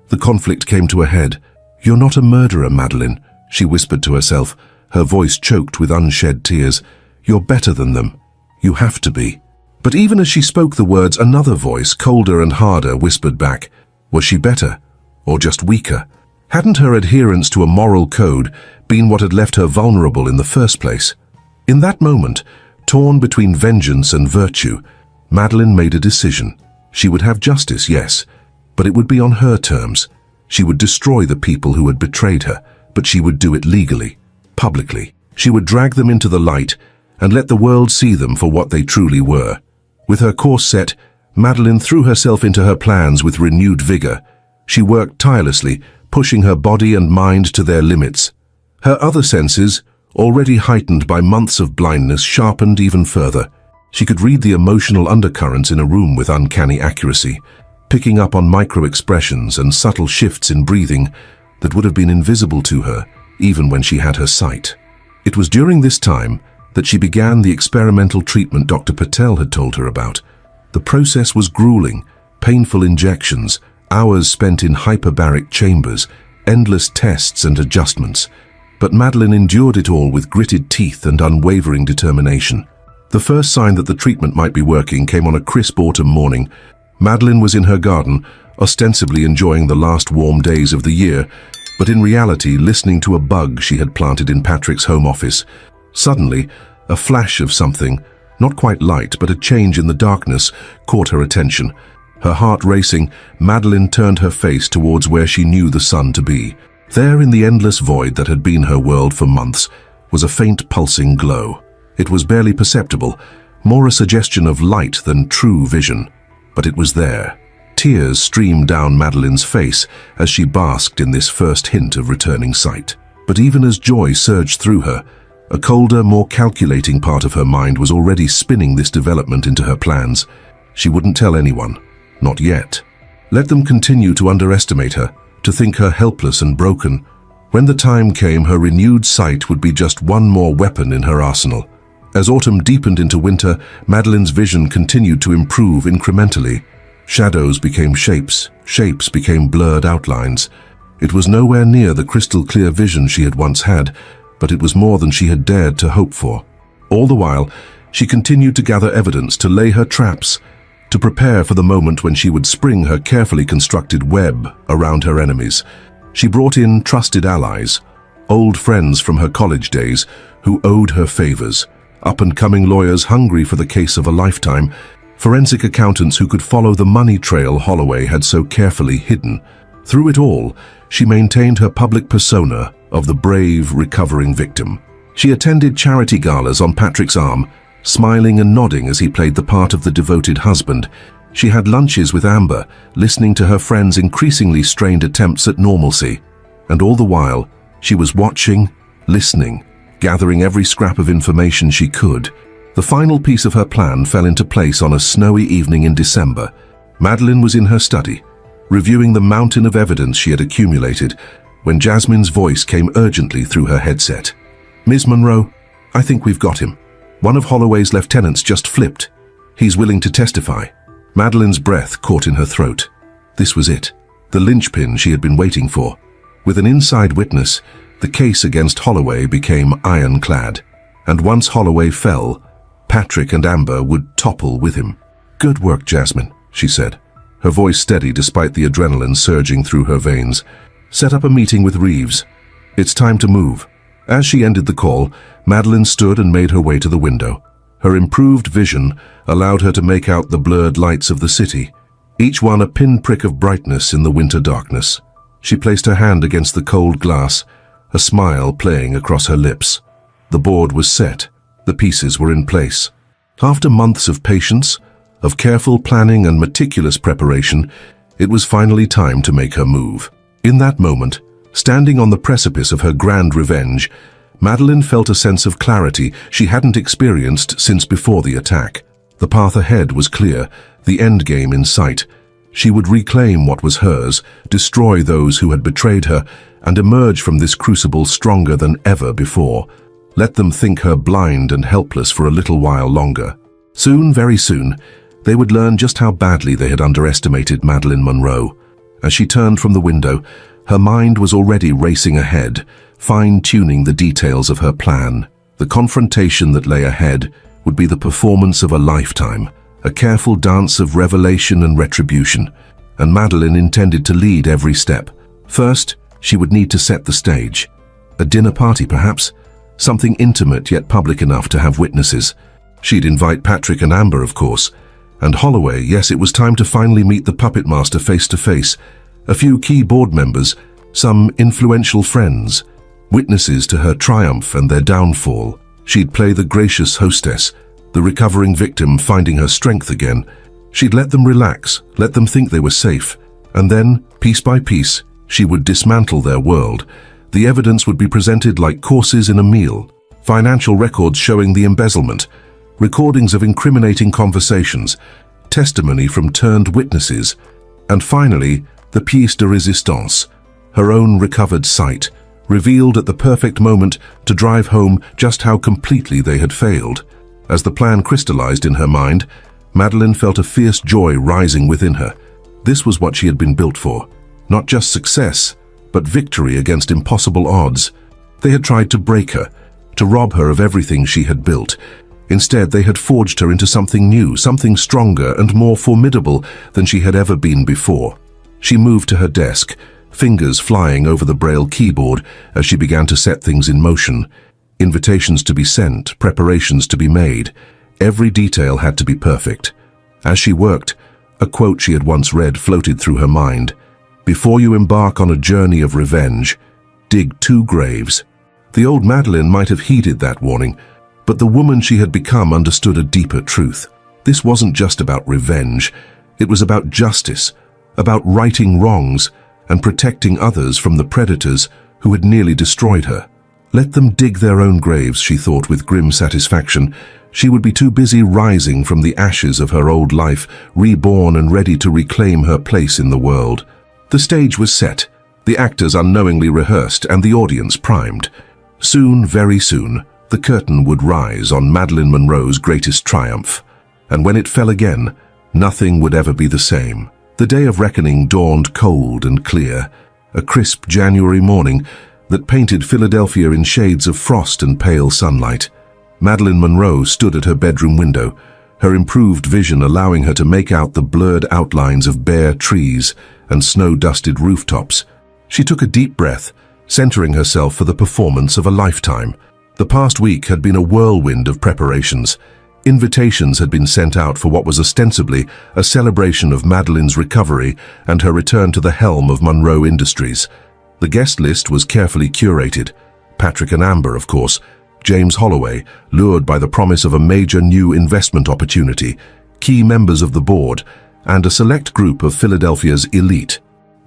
the conflict came to a head. You're not a murderer, Madeline, she whispered to herself, her voice choked with unshed tears. You're better than them. You have to be. But even as she spoke the words, another voice, colder and harder, whispered back. Was she better? Or just weaker? Hadn't her adherence to a moral code been what had left her vulnerable in the first place? In that moment, torn between vengeance and virtue, Madeline made a decision. She would have justice, yes, but it would be on her terms. She would destroy the people who had betrayed her, but she would do it legally, publicly. She would drag them into the light and let the world see them for what they truly were. With her course set, Madeline threw herself into her plans with renewed vigor. She worked tirelessly, pushing her body and mind to their limits. Her other senses, already heightened by months of blindness, sharpened even further. She could read the emotional undercurrents in a room with uncanny accuracy, picking up on micro-expressions and subtle shifts in breathing that would have been invisible to her even when she had her sight. It was during this time that she began the experimental treatment Dr. Patel had told her about. The process was grueling, painful injections, hours spent in hyperbaric chambers, endless tests and adjustments. But Madeline endured it all with gritted teeth and unwavering determination. The first sign that the treatment might be working came on a crisp autumn morning. Madeline was in her garden, ostensibly enjoying the last warm days of the year, but in reality listening to a bug she had planted in Patrick's home office. Suddenly, a flash of something, not quite light but a change in the darkness, caught her attention. Her heart racing, Madeline turned her face towards where she knew the sun to be. There in the endless void that had been her world for months was a faint pulsing glow. It was barely perceptible, more a suggestion of light than true vision. But it was there. Tears streamed down Madeline's face as she basked in this first hint of returning sight. But even as joy surged through her, a colder, more calculating part of her mind was already spinning this development into her plans. She wouldn't tell anyone. Not yet. Let them continue to underestimate her, to think her helpless and broken. When the time came, her renewed sight would be just one more weapon in her arsenal. As autumn deepened into winter, Madeline's vision continued to improve incrementally. Shadows became shapes, shapes became blurred outlines. It was nowhere near the crystal-clear vision she had once had, but it was more than she had dared to hope for. All the while, she continued to gather evidence, to lay her traps, to prepare for the moment when she would spring her carefully constructed web around her enemies. She brought in trusted allies, old friends from her college days who owed her favors, up-and-coming lawyers hungry for the case of a lifetime, forensic accountants who could follow the money trail Holloway had so carefully hidden. Through it all, she maintained her public persona of the brave, recovering victim. She attended charity galas on Patrick's arm, smiling and nodding as he played the part of the devoted husband. She had lunches with Amber, listening to her friends' increasingly strained attempts at normalcy. And all the while, she was watching, listening, gathering every scrap of information she could. The final piece of her plan fell into place on a snowy evening in December. Madeline was in her study, reviewing the mountain of evidence she had accumulated, when Jasmine's voice came urgently through her headset. "Ms. Monroe, I think we've got him. One of Holloway's lieutenants just flipped. He's willing to testify." Madeline's breath caught in her throat. This was it, the linchpin she had been waiting for. With an inside witness, the case against Holloway became ironclad. And once Holloway fell, Patrick and Amber would topple with him. "Good work, Jasmine," she said, her voice steady despite the adrenaline surging through her veins. "Set up a meeting with Reeves. It's time to move." As she ended the call, Madeline stood and made her way to the window. Her improved vision allowed her to make out the blurred lights of the city, each one a pinprick of brightness in the winter darkness. She placed her hand against the cold glass, a smile playing across her lips. The board was set. The pieces were in place. After months of patience, of careful planning and meticulous preparation, it was finally time to make her move. In that moment, standing on the precipice of her grand revenge, Madeline felt a sense of clarity she hadn't experienced since before the attack. The path ahead was clear, the endgame in sight. She would reclaim what was hers, destroy those who had betrayed her, and emerge from this crucible stronger than ever before. Let them think her blind and helpless for a little while longer. Soon, very soon, they would learn just how badly they had underestimated Madeline Monroe. As she turned from the window, her mind was already racing ahead, fine-tuning the details of her plan. The confrontation that lay ahead would be the performance of a lifetime, a careful dance of revelation and retribution, and Madeline intended to lead every step. First, she would need to set the stage. A dinner party, perhaps? Something intimate yet public enough to have witnesses. She'd invite Patrick and Amber, of course. And Holloway, yes, it was time to finally meet the puppet master face to face. A few key board members, some influential friends, witnesses to her triumph and their downfall. She'd play the gracious hostess, the recovering victim finding her strength again. She'd let them relax, let them think they were safe. And then, piece by piece, she would dismantle their world. The evidence would be presented like courses in a meal. Financial records showing the embezzlement, recordings of incriminating conversations, testimony from turned witnesses, and finally, the pièce de résistance, her own recovered sight, revealed at the perfect moment to drive home just how completely they had failed. As the plan crystallized in her mind, Madeleine felt a fierce joy rising within her. This was what she had been built for. Not just success, but victory against impossible odds. They had tried to break her, to rob her of everything she had built. Instead, they had forged her into something new, something stronger and more formidable than she had ever been before. She moved to her desk, fingers flying over the braille keyboard as she began to set things in motion. Invitations to be sent, preparations to be made. Every detail had to be perfect. As she worked, a quote she had once read floated through her mind. "Before you embark on a journey of revenge, dig 2 graves." The old Madeleine might have heeded that warning, but the woman she had become understood a deeper truth. This wasn't just about revenge. It was about justice, about righting wrongs and protecting others from the predators who had nearly destroyed her. Let them dig their own graves, she thought with grim satisfaction. She would be too busy rising from the ashes of her old life, reborn and ready to reclaim her place in the world. The stage was set, the actors unknowingly rehearsed, and the audience primed. Soon, very soon, the curtain would rise on Marilyn Monroe's greatest triumph. And when it fell again, nothing would ever be the same. The day of reckoning dawned cold and clear, a crisp January morning that painted Philadelphia in shades of frost and pale sunlight. Marilyn Monroe stood at her bedroom window, her improved vision allowing her to make out the blurred outlines of bare trees and snow-dusted rooftops. She took a deep breath, centering herself for the performance of a lifetime. The past week had been a whirlwind of preparations. Invitations had been sent out for what was ostensibly a celebration of Madeleine's recovery and her return to the helm of Monroe Industries. The guest list was carefully curated. Patrick and Amber, of course, James Holloway, lured by the promise of a major new investment opportunity, key members of the board, and a select group of Philadelphia's elite.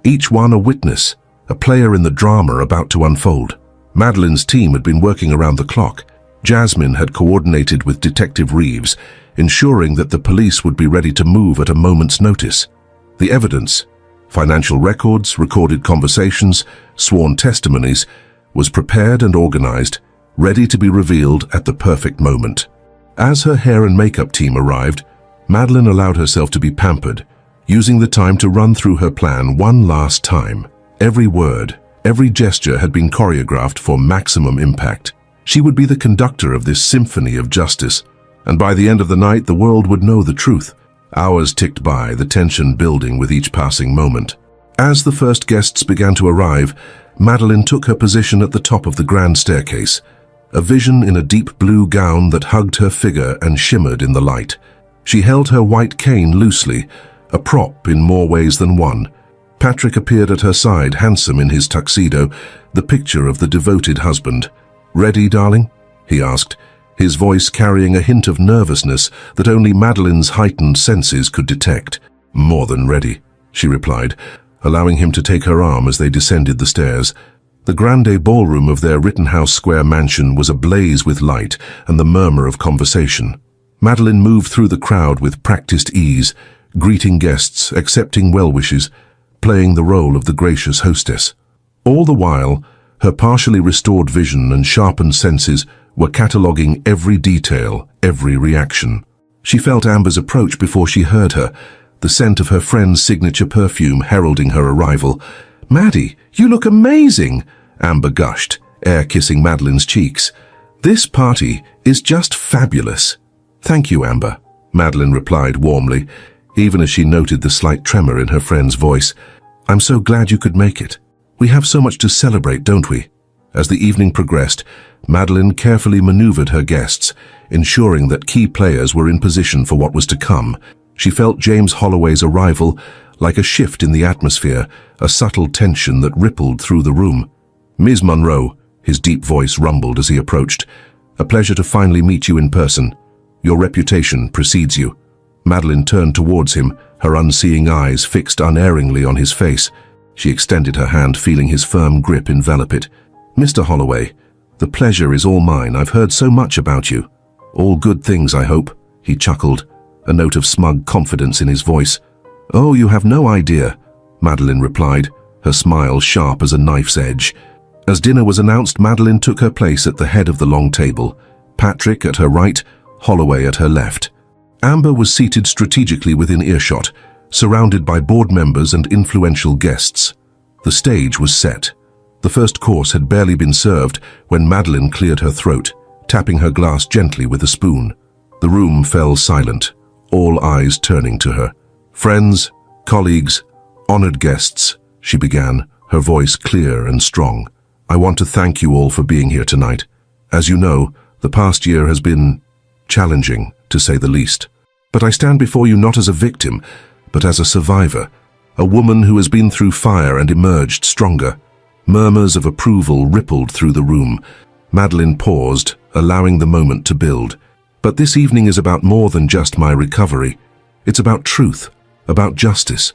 Each one a witness, a player in the drama about to unfold. Madeleine's team had been working around the clock. Jasmine had coordinated with Detective Reeves, ensuring that the police would be ready to move at a moment's notice. The evidence, financial records, recorded conversations, sworn testimonies, was prepared and organized, ready to be revealed at the perfect moment. As her hair and makeup team arrived, Madeleine allowed herself to be pampered, using the time to run through her plan one last time. Every word, every gesture had been choreographed for maximum impact. She would be the conductor of this symphony of justice, and by the end of the night the world would know the truth. Hours ticked by, the tension building with each passing moment. As the first guests began to arrive, Madeleine took her position at the top of the grand staircase, a vision in a deep blue gown that hugged her figure and shimmered in the light. She held her white cane loosely, a prop in more ways than one. Patrick appeared at her side, handsome in his tuxedo, the picture of the devoted husband. "Ready, darling?" he asked, his voice carrying a hint of nervousness that only Madeleine's heightened senses could detect. "More than ready," she replied, allowing him to take her arm as they descended the stairs. The grande ballroom of their Rittenhouse Square mansion was ablaze with light and the murmur of conversation. Madeleine moved through the crowd with practiced ease, greeting guests, accepting well wishes, playing the role of the gracious hostess. All the while, her partially restored vision and sharpened senses were cataloguing every detail, every reaction. She felt Amber's approach before she heard her, the scent of her friend's signature perfume heralding her arrival. "Maddie, you look amazing!" Amber gushed, air-kissing Madeleine's cheeks. "This party is just fabulous." "Thank you, Amber," Madeleine replied warmly, even as she noted the slight tremor in her friend's voice. "I'm so glad you could make it. We have so much to celebrate, don't we?" As the evening progressed, Madeleine carefully maneuvered her guests, ensuring that key players were in position for what was to come. She felt James Holloway's arrival like a shift in the atmosphere, a subtle tension that rippled through the room. "Ms. Monroe," his deep voice rumbled as he approached, "a pleasure to finally meet you in person. Your reputation precedes you." Madeleine turned towards him, her unseeing eyes fixed unerringly on his face. She extended her hand, feeling his firm grip envelop it. "Mr. Holloway, the pleasure is all mine. I've heard so much about you. All good things, I hope," he chuckled, a note of smug confidence in his voice. "Oh, you have no idea," Madeleine replied, her smile sharp as a knife's edge. As dinner was announced, Madeline took her place at the head of the long table, Patrick at her right, Holloway at her left. Amber was seated strategically within earshot, surrounded by board members and influential guests. The stage was set. The first course had barely been served when Madeline cleared her throat, tapping her glass gently with a spoon. The room fell silent, all eyes turning to her. "Friends, colleagues, honored guests," she began, her voice clear and strong. "I want to thank you all for being here tonight. As you know, the past year has been challenging, to say the least. But I stand before you not as a victim, but as a survivor, a woman who has been through fire and emerged stronger." Murmurs of approval rippled through the room. Madeline paused, allowing the moment to build. "But this evening is about more than just my recovery. It's about truth, about justice,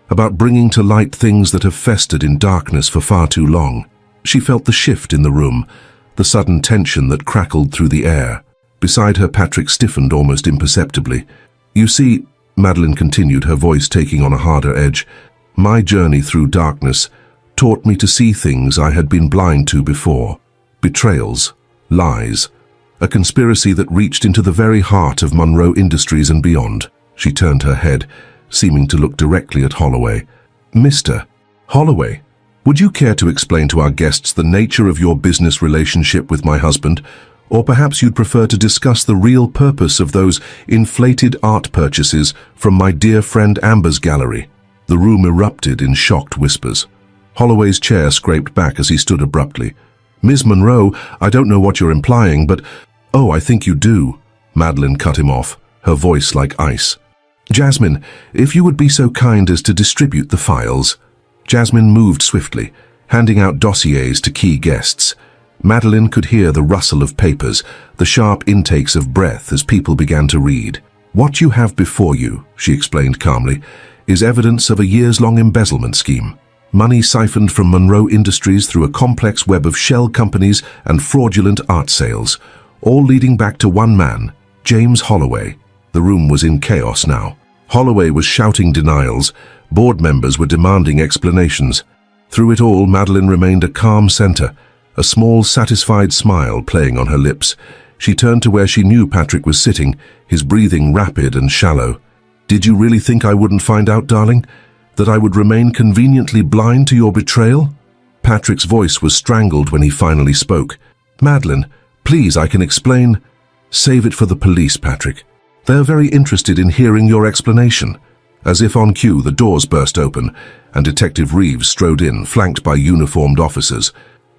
about bringing to light things that have festered in darkness for far too long." She felt the shift in the room, the sudden tension that crackled through the air. Beside her, Patrick stiffened almost imperceptibly. "You see," Madeline continued, her voice taking on a harder edge, "my journey through darkness taught me to see things I had been blind to before. Betrayals, lies, a conspiracy that reached into the very heart of Monroe Industries and beyond." She turned her head, seeming to look directly at Holloway. "Mr. Holloway, would you care to explain to our guests the nature of your business relationship with my husband? Or perhaps you'd prefer to discuss the real purpose of those inflated art purchases from my dear friend Amber's gallery?" The room erupted in shocked whispers. Holloway's chair scraped back as he stood abruptly. "Ms. Monroe, I don't know what you're implying, but—" "Oh, I think you do," Madeline cut him off, her voice like ice. "Jasmine, if you would be so kind as to distribute the files." Jasmine moved swiftly, handing out dossiers to key guests. Madeline could hear the rustle of papers, the sharp intakes of breath as people began to read. "What you have before you," she explained calmly, "is evidence of a years-long embezzlement scheme. Money siphoned from Monroe Industries through a complex web of shell companies and fraudulent art sales, all leading back to one man, James Holloway." The room was in chaos now. Holloway was shouting denials. Board members were demanding explanations. Through it all, Madeline remained a calm center, a small, satisfied smile playing on her lips. She turned to where she knew Patrick was sitting, his breathing rapid and shallow. "Did you really think I wouldn't find out, darling? That I would remain conveniently blind to your betrayal?" Patrick's voice was strangled when he finally spoke. "Madeline, please, I can explain." "Save it for the police, Patrick. They're very interested in hearing your explanation." As if on cue, the doors burst open, and Detective Reeves strode in, flanked by uniformed officers.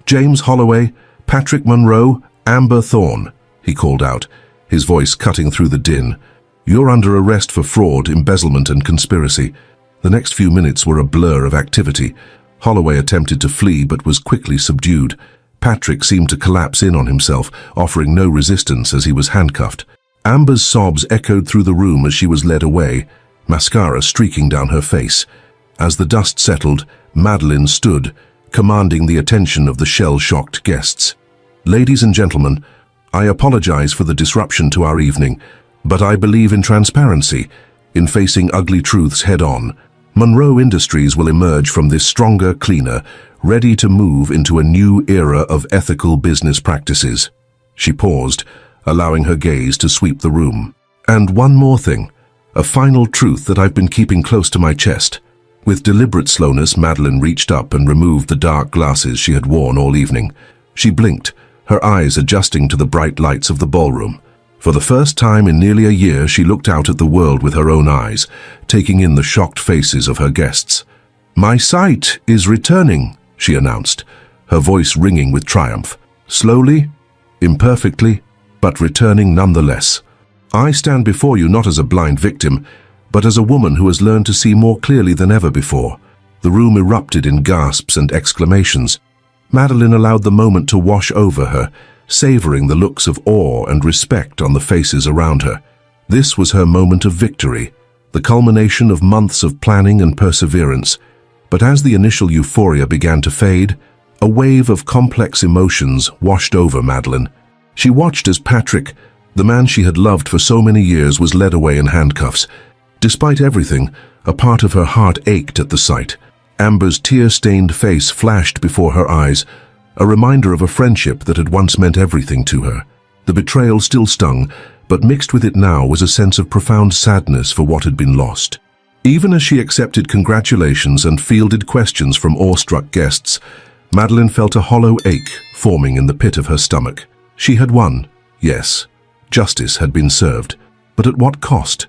"James Holloway, Patrick Monroe, Amber Thorne," he called out, his voice cutting through the din. "You're under arrest for fraud, embezzlement, and conspiracy." The next few minutes were a blur of activity. Holloway attempted to flee but was quickly subdued. Patrick seemed to collapse in on himself, offering no resistance as he was handcuffed. Amber's sobs echoed through the room as she was led away, mascara streaking down her face. As the dust settled, Madeline stood, commanding the attention of the shell-shocked guests. "Ladies and gentlemen, I apologize for the disruption to our evening, but I believe in transparency, in facing ugly truths head-on. Monroe Industries will emerge from this stronger, cleaner, ready to move into a new era of ethical business practices." She paused, allowing her gaze to sweep the room. "And one more thing, a final truth that I've been keeping close to my chest." With deliberate slowness, Madeline reached up and removed the dark glasses she had worn all evening. She blinked, her eyes adjusting to the bright lights of the ballroom. For the first time in nearly a year, she looked out at the world with her own eyes, taking in the shocked faces of her guests. "My sight is returning," she announced, her voice ringing with triumph. "Slowly, imperfectly, but returning nonetheless. I stand before you not as a blind victim, but as a woman who has learned to see more clearly than ever before." The room erupted in gasps and exclamations. Madeline allowed the moment to wash over her, savoring the looks of awe and respect on the faces around her. This was her moment of victory, the culmination of months of planning and perseverance. But as the initial euphoria began to fade, a wave of complex emotions washed over Madeline. She watched as Patrick, the man she had loved for so many years, was led away in handcuffs. Despite everything, a part of her heart ached at the sight. Amber's tear-stained face flashed before her eyes, a reminder of a friendship that had once meant everything to her. The betrayal still stung, but mixed with it now was a sense of profound sadness for what had been lost. Even as she accepted congratulations and fielded questions from awestruck guests, Madeleine felt a hollow ache forming in the pit of her stomach. She had won, yes. Justice had been served, but at what cost?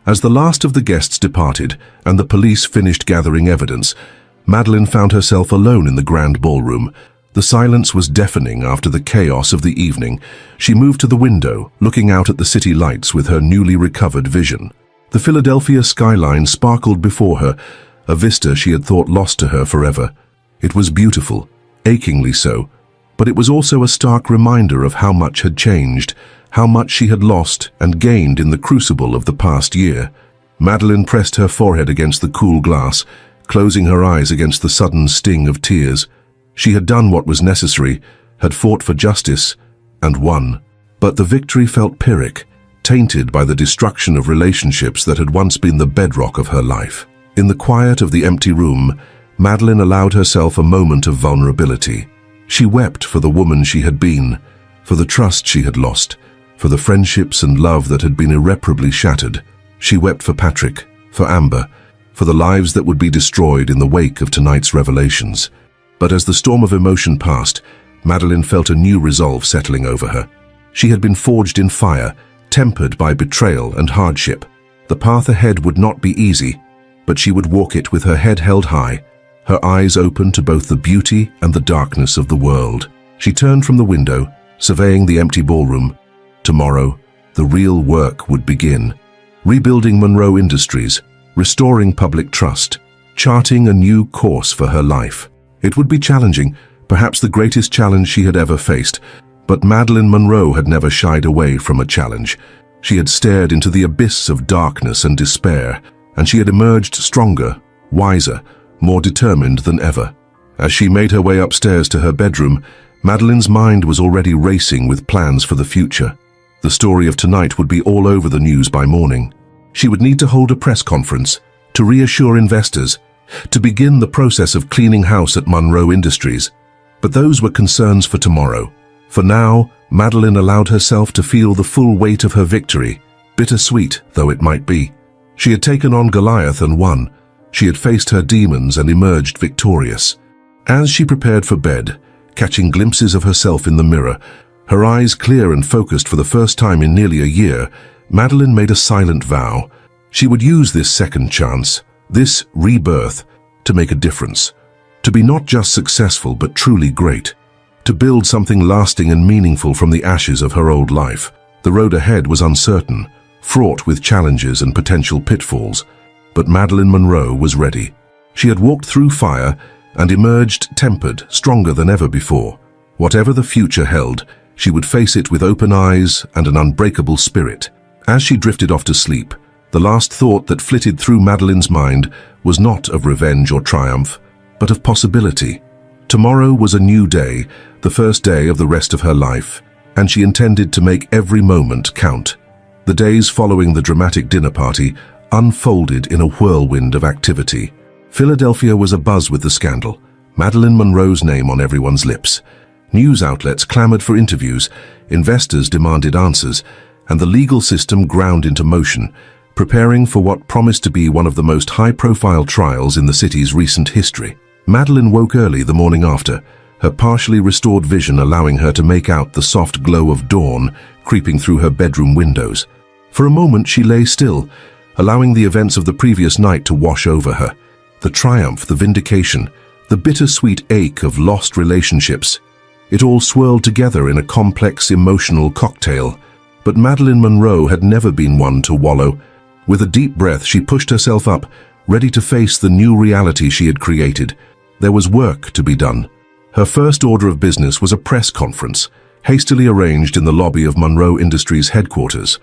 As the last of the guests departed and the police finished gathering evidence, Madeleine found herself alone in the grand ballroom. The silence was deafening after the chaos of the evening. She moved to the window, looking out at the city lights with her newly recovered vision. The Philadelphia skyline sparkled before her, a vista she had thought lost to her forever. It was beautiful, achingly so, but it was also a stark reminder of how much had changed, how much she had lost and gained in the crucible of the past year. Madeleine pressed her forehead against the cool glass, closing her eyes against the sudden sting of tears. She had done what was necessary, had fought for justice, and won. But the victory felt pyrrhic, tainted by the destruction of relationships that had once been the bedrock of her life. In the quiet of the empty room, Madeleine allowed herself a moment of vulnerability. She wept for the woman she had been, for the trust she had lost, for the friendships and love that had been irreparably shattered. She wept for Patrick, for Amber, for the lives that would be destroyed in the wake of tonight's revelations. But as the storm of emotion passed, Madeleine felt a new resolve settling over her. She had been forged in fire, tempered by betrayal and hardship. The path ahead would not be easy, but she would walk it with her head held high, her eyes open to both the beauty and the darkness of the world. She turned from the window, surveying the empty ballroom. Tomorrow, the real work would begin. Rebuilding Monroe Industries, restoring public trust, charting a new course for her life. It would be challenging, perhaps the greatest challenge she had ever faced, but Madeleine Monroe had never shied away from a challenge. She had stared into the abyss of darkness and despair, and she had emerged stronger, wiser, more determined than ever. As she made her way upstairs to her bedroom, Madeleine's mind was already racing with plans for the future. The story of tonight would be all over the news by morning. She would need to hold a press conference, to reassure investors, to begin the process of cleaning house at Monroe Industries. But those were concerns for tomorrow. For now, Madeleine allowed herself to feel the full weight of her victory, bittersweet though it might be. She had taken on Goliath and won. She had faced her demons and emerged victorious. As she prepared for bed, catching glimpses of herself in the mirror, her eyes clear and focused for the first time in nearly a year, Madeleine made a silent vow. She would use this second chance, this rebirth, to make a difference. To be not just successful but truly great. To build something lasting and meaningful from the ashes of her old life. The road ahead was uncertain, fraught with challenges and potential pitfalls. But Madeleine Monroe was ready. She had walked through fire and emerged tempered, stronger than ever before. Whatever the future held, she would face it with open eyes and an unbreakable spirit. As she drifted off to sleep, the last thought that flitted through Madeleine's mind was not of revenge or triumph, but of possibility. Tomorrow was a new day, the first day of the rest of her life, and she intended to make every moment count. The days following the dramatic dinner party unfolded in a whirlwind of activity. Philadelphia was abuzz with the scandal, Madeleine Monroe's name on everyone's lips. News outlets clamored for interviews, investors demanded answers, and the legal system ground into motion, preparing for what promised to be one of the most high-profile trials in the city's recent history. Madeleine woke early the morning after, her partially restored vision allowing her to make out the soft glow of dawn creeping through her bedroom windows. For a moment she lay still, allowing the events of the previous night to wash over her. The triumph, the vindication, the bittersweet ache of lost relationships. It all swirled together in a complex emotional cocktail. But Madeleine Monroe had never been one to wallow. With a deep breath, she pushed herself up, ready to face the new reality she had created. There was work to be done. Her first order of business was a press conference, hastily arranged in the lobby of Monroe Industries headquarters.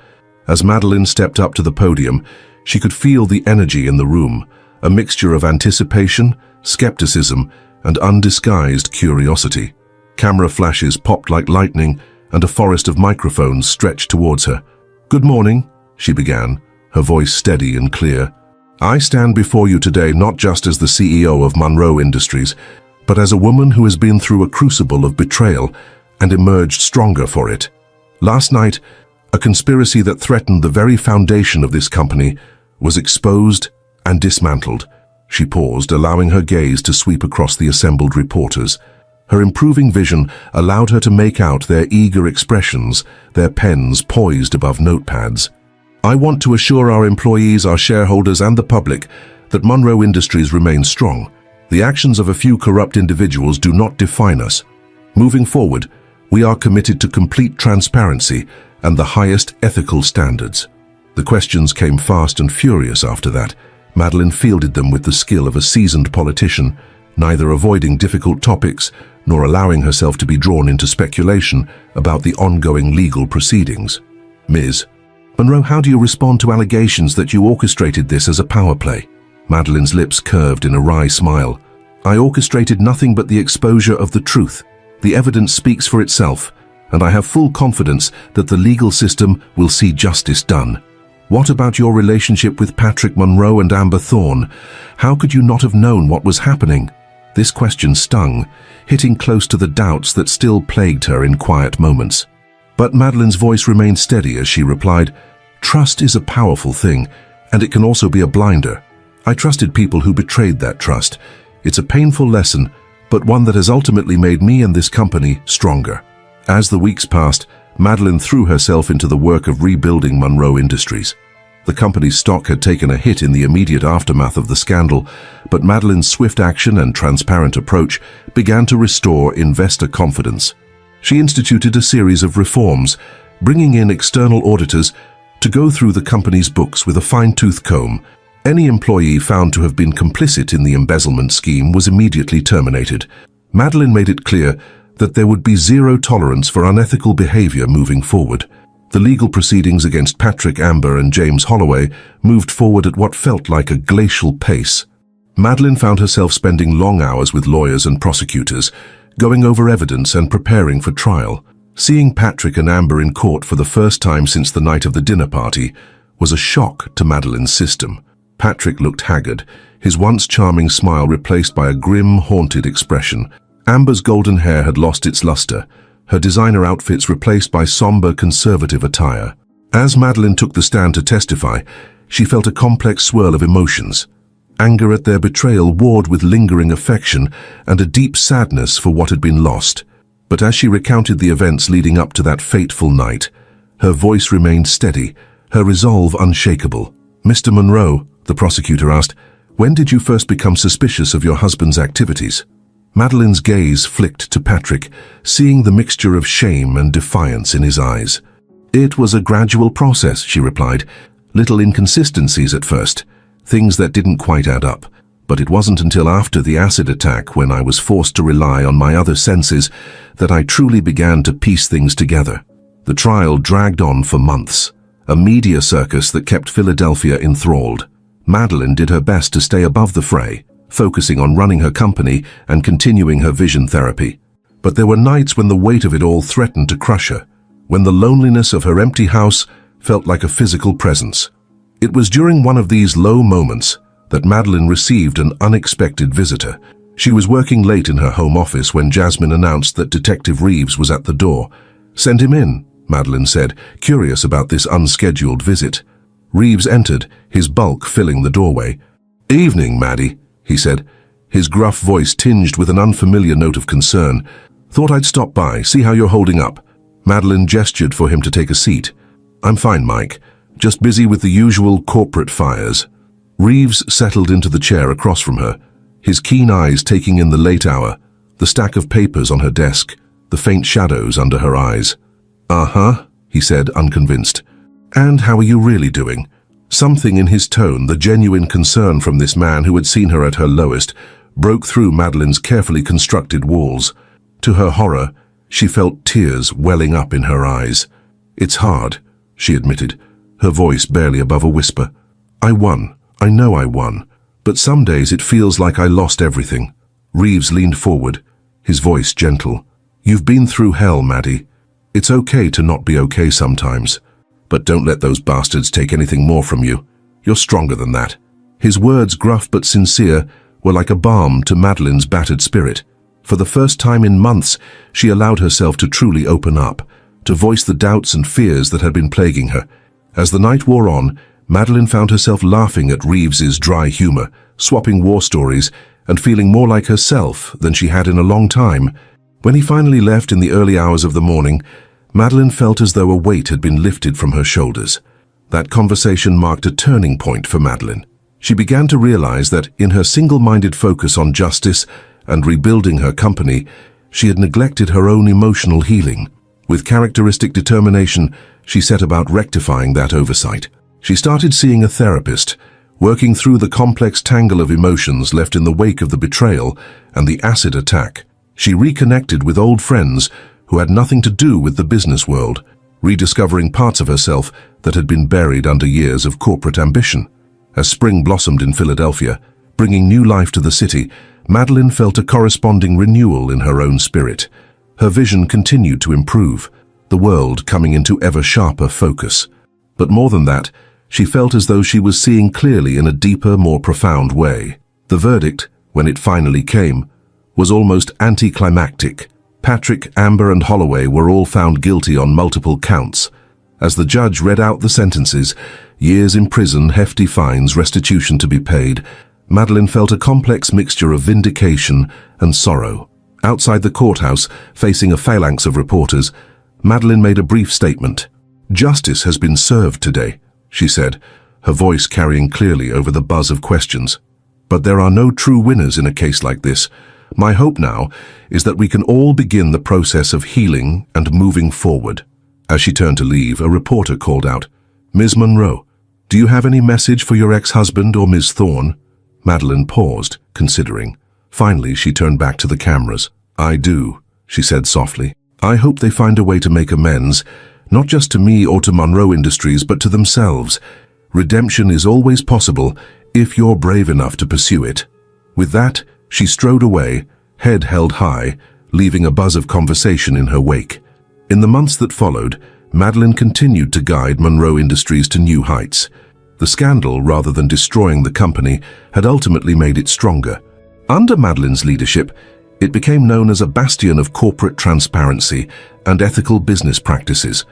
As Madeleine stepped up to the podium, she could feel the energy in the room, a mixture of anticipation, skepticism, and undisguised curiosity. Camera flashes popped like lightning, and a forest of microphones stretched towards her. "Good morning," she began, her voice steady and clear. "I stand before you today not just as the CEO of Monroe Industries, but as a woman who has been through a crucible of betrayal and emerged stronger for it. Last night, a conspiracy that threatened the very foundation of this company was exposed and dismantled. She paused, allowing her gaze to sweep across the assembled reporters. Her improving vision allowed her to make out their eager expressions, their pens poised above notepads. I want to assure our employees, our shareholders, and the public that Monroe Industries remains strong. The actions of a few corrupt individuals do not define us. Moving forward, we are committed to complete transparency and the highest ethical standards. The questions came fast and furious after that. Madeline fielded them with the skill of a seasoned politician, neither avoiding difficult topics nor allowing herself to be drawn into speculation about the ongoing legal proceedings. Ms. Monroe, how do you respond to allegations that you orchestrated this as a power play? Madeline's lips curved in a wry smile. I orchestrated nothing but the exposure of the truth. The evidence speaks for itself, and I have full confidence that the legal system will see justice done. What about your relationship with Patrick Monroe and Amber Thorne? How could you not have known what was happening? This question stung, hitting close to the doubts that still plagued her in quiet moments. But Madeline's voice remained steady as she replied, Trust is a powerful thing, and it can also be a blinder. I trusted people who betrayed that trust. It's a painful lesson, but one that has ultimately made me and this company stronger. As the weeks passed, Madeline threw herself into the work of rebuilding Monroe Industries. The company's stock had taken a hit in the immediate aftermath of the scandal, but Madeline's swift action and transparent approach began to restore investor confidence. She instituted a series of reforms, bringing in external auditors to go through the company's books with a fine-tooth comb. Any employee found to have been complicit in the embezzlement scheme was immediately terminated. Madeline made it clear that there would be zero tolerance for unethical behavior moving forward. The legal proceedings against Patrick, Amber, and James Holloway moved forward at what felt like a glacial pace. Madeline found herself spending long hours with lawyers and prosecutors, going over evidence and preparing for trial. Seeing Patrick and Amber in court for the first time since the night of the dinner party was a shock to Madeline's system. Patrick looked haggard, his once charming smile replaced by a grim, haunted expression. Amber's golden hair had lost its luster, her designer outfits replaced by somber, conservative attire. As Madeline took the stand to testify, she felt a complex swirl of emotions. Anger at their betrayal warred with lingering affection and a deep sadness for what had been lost. But as she recounted the events leading up to that fateful night, her voice remained steady, her resolve unshakable. Mr. Monroe, the prosecutor asked, when did you first become suspicious of your husband's activities? Madeline's gaze flicked to Patrick, seeing the mixture of shame and defiance in his eyes. It was a gradual process, she replied. Little inconsistencies at first, things that didn't quite add up. But it wasn't until after the acid attack, when I was forced to rely on my other senses, that I truly began to piece things together. The trial dragged on for months, a media circus that kept Philadelphia enthralled. Madeline did her best to stay above the fray, focusing on running her company and continuing her vision therapy. But there were nights when the weight of it all threatened to crush her, when the loneliness of her empty house felt like a physical presence. It was during one of these low moments that Madeline received an unexpected visitor. She was working late in her home office when Jasmine announced that Detective Reeves was at the door. "Send him in," Madeline said, curious about this unscheduled visit. Reeves entered, his bulk filling the doorway. "Evening, Maddie," he said, his gruff voice tinged with an unfamiliar note of concern. "Thought I'd stop by, see how you're holding up." Madeline gestured for him to take a seat. "I'm fine, Mike. Just busy with the usual corporate fires." Reeves settled into the chair across from her, his keen eyes taking in the late hour, the stack of papers on her desk, the faint shadows under her eyes. "Uh-huh," he said, unconvinced. "And how are you really doing?" Something in his tone, the genuine concern from this man who had seen her at her lowest, broke through Madeline's carefully constructed walls. To her horror, she felt tears welling up in her eyes. "It's hard," she admitted, her voice barely above a whisper. "I won. I know I won. But some days it feels like I lost everything." Reeves leaned forward, his voice gentle. "You've been through hell, Maddie. It's okay to not be okay sometimes. But don't let those bastards take anything more from you. You're stronger than that." His words, gruff but sincere, were like a balm to Madeline's battered spirit. For the first time in months, she allowed herself to truly open up, to voice the doubts and fears that had been plaguing her. As the night wore on, Madeline found herself laughing at Reeves's dry humor, swapping war stories, and feeling more like herself than she had in a long time. When he finally left in the early hours of the morning, Madeline felt as though a weight had been lifted from her shoulders. That conversation marked a turning point for Madeline. She began to realize that, in her single-minded focus on justice and rebuilding her company, she had neglected her own emotional healing. With characteristic determination, she set about rectifying that oversight. She started seeing a therapist, working through the complex tangle of emotions left in the wake of the betrayal and the acid attack. She reconnected with old friends who had nothing to do with the business world, rediscovering parts of herself that had been buried under years of corporate ambition. As spring blossomed in Philadelphia, bringing new life to the city, Madeline felt a corresponding renewal in her own spirit. Her vision continued to improve, the world coming into ever sharper focus. But more than that, she felt as though she was seeing clearly in a deeper, more profound way. The verdict, when it finally came, was almost anticlimactic. Patrick, Amber, and Holloway were all found guilty on multiple counts. As the judge read out the sentences, years in prison, hefty fines, restitution to be paid, Madeline felt a complex mixture of vindication and sorrow. Outside the courthouse, facing a phalanx of reporters, Madeline made a brief statement. "Justice has been served today," she said, her voice carrying clearly over the buzz of questions. "But there are no true winners in a case like this. My hope now is that we can all begin the process of healing and moving forward." As she turned to leave, a reporter called out, "Ms. Monroe, do you have any message for your ex-husband or Ms. Thorne?" Madeline paused, considering. Finally, she turned back to the cameras. "I do," she said softly. "I hope they find a way to make amends, not just to me or to Monroe Industries, but to themselves. Redemption is always possible if you're brave enough to pursue it." With that, she strode away, head held high, leaving a buzz of conversation in her wake. In the months that followed, Madeline continued to guide Monroe Industries to new heights. The scandal, rather than destroying the company, had ultimately made it stronger. Under Madeline's leadership, it became known as a bastion of corporate transparency and ethical business practices.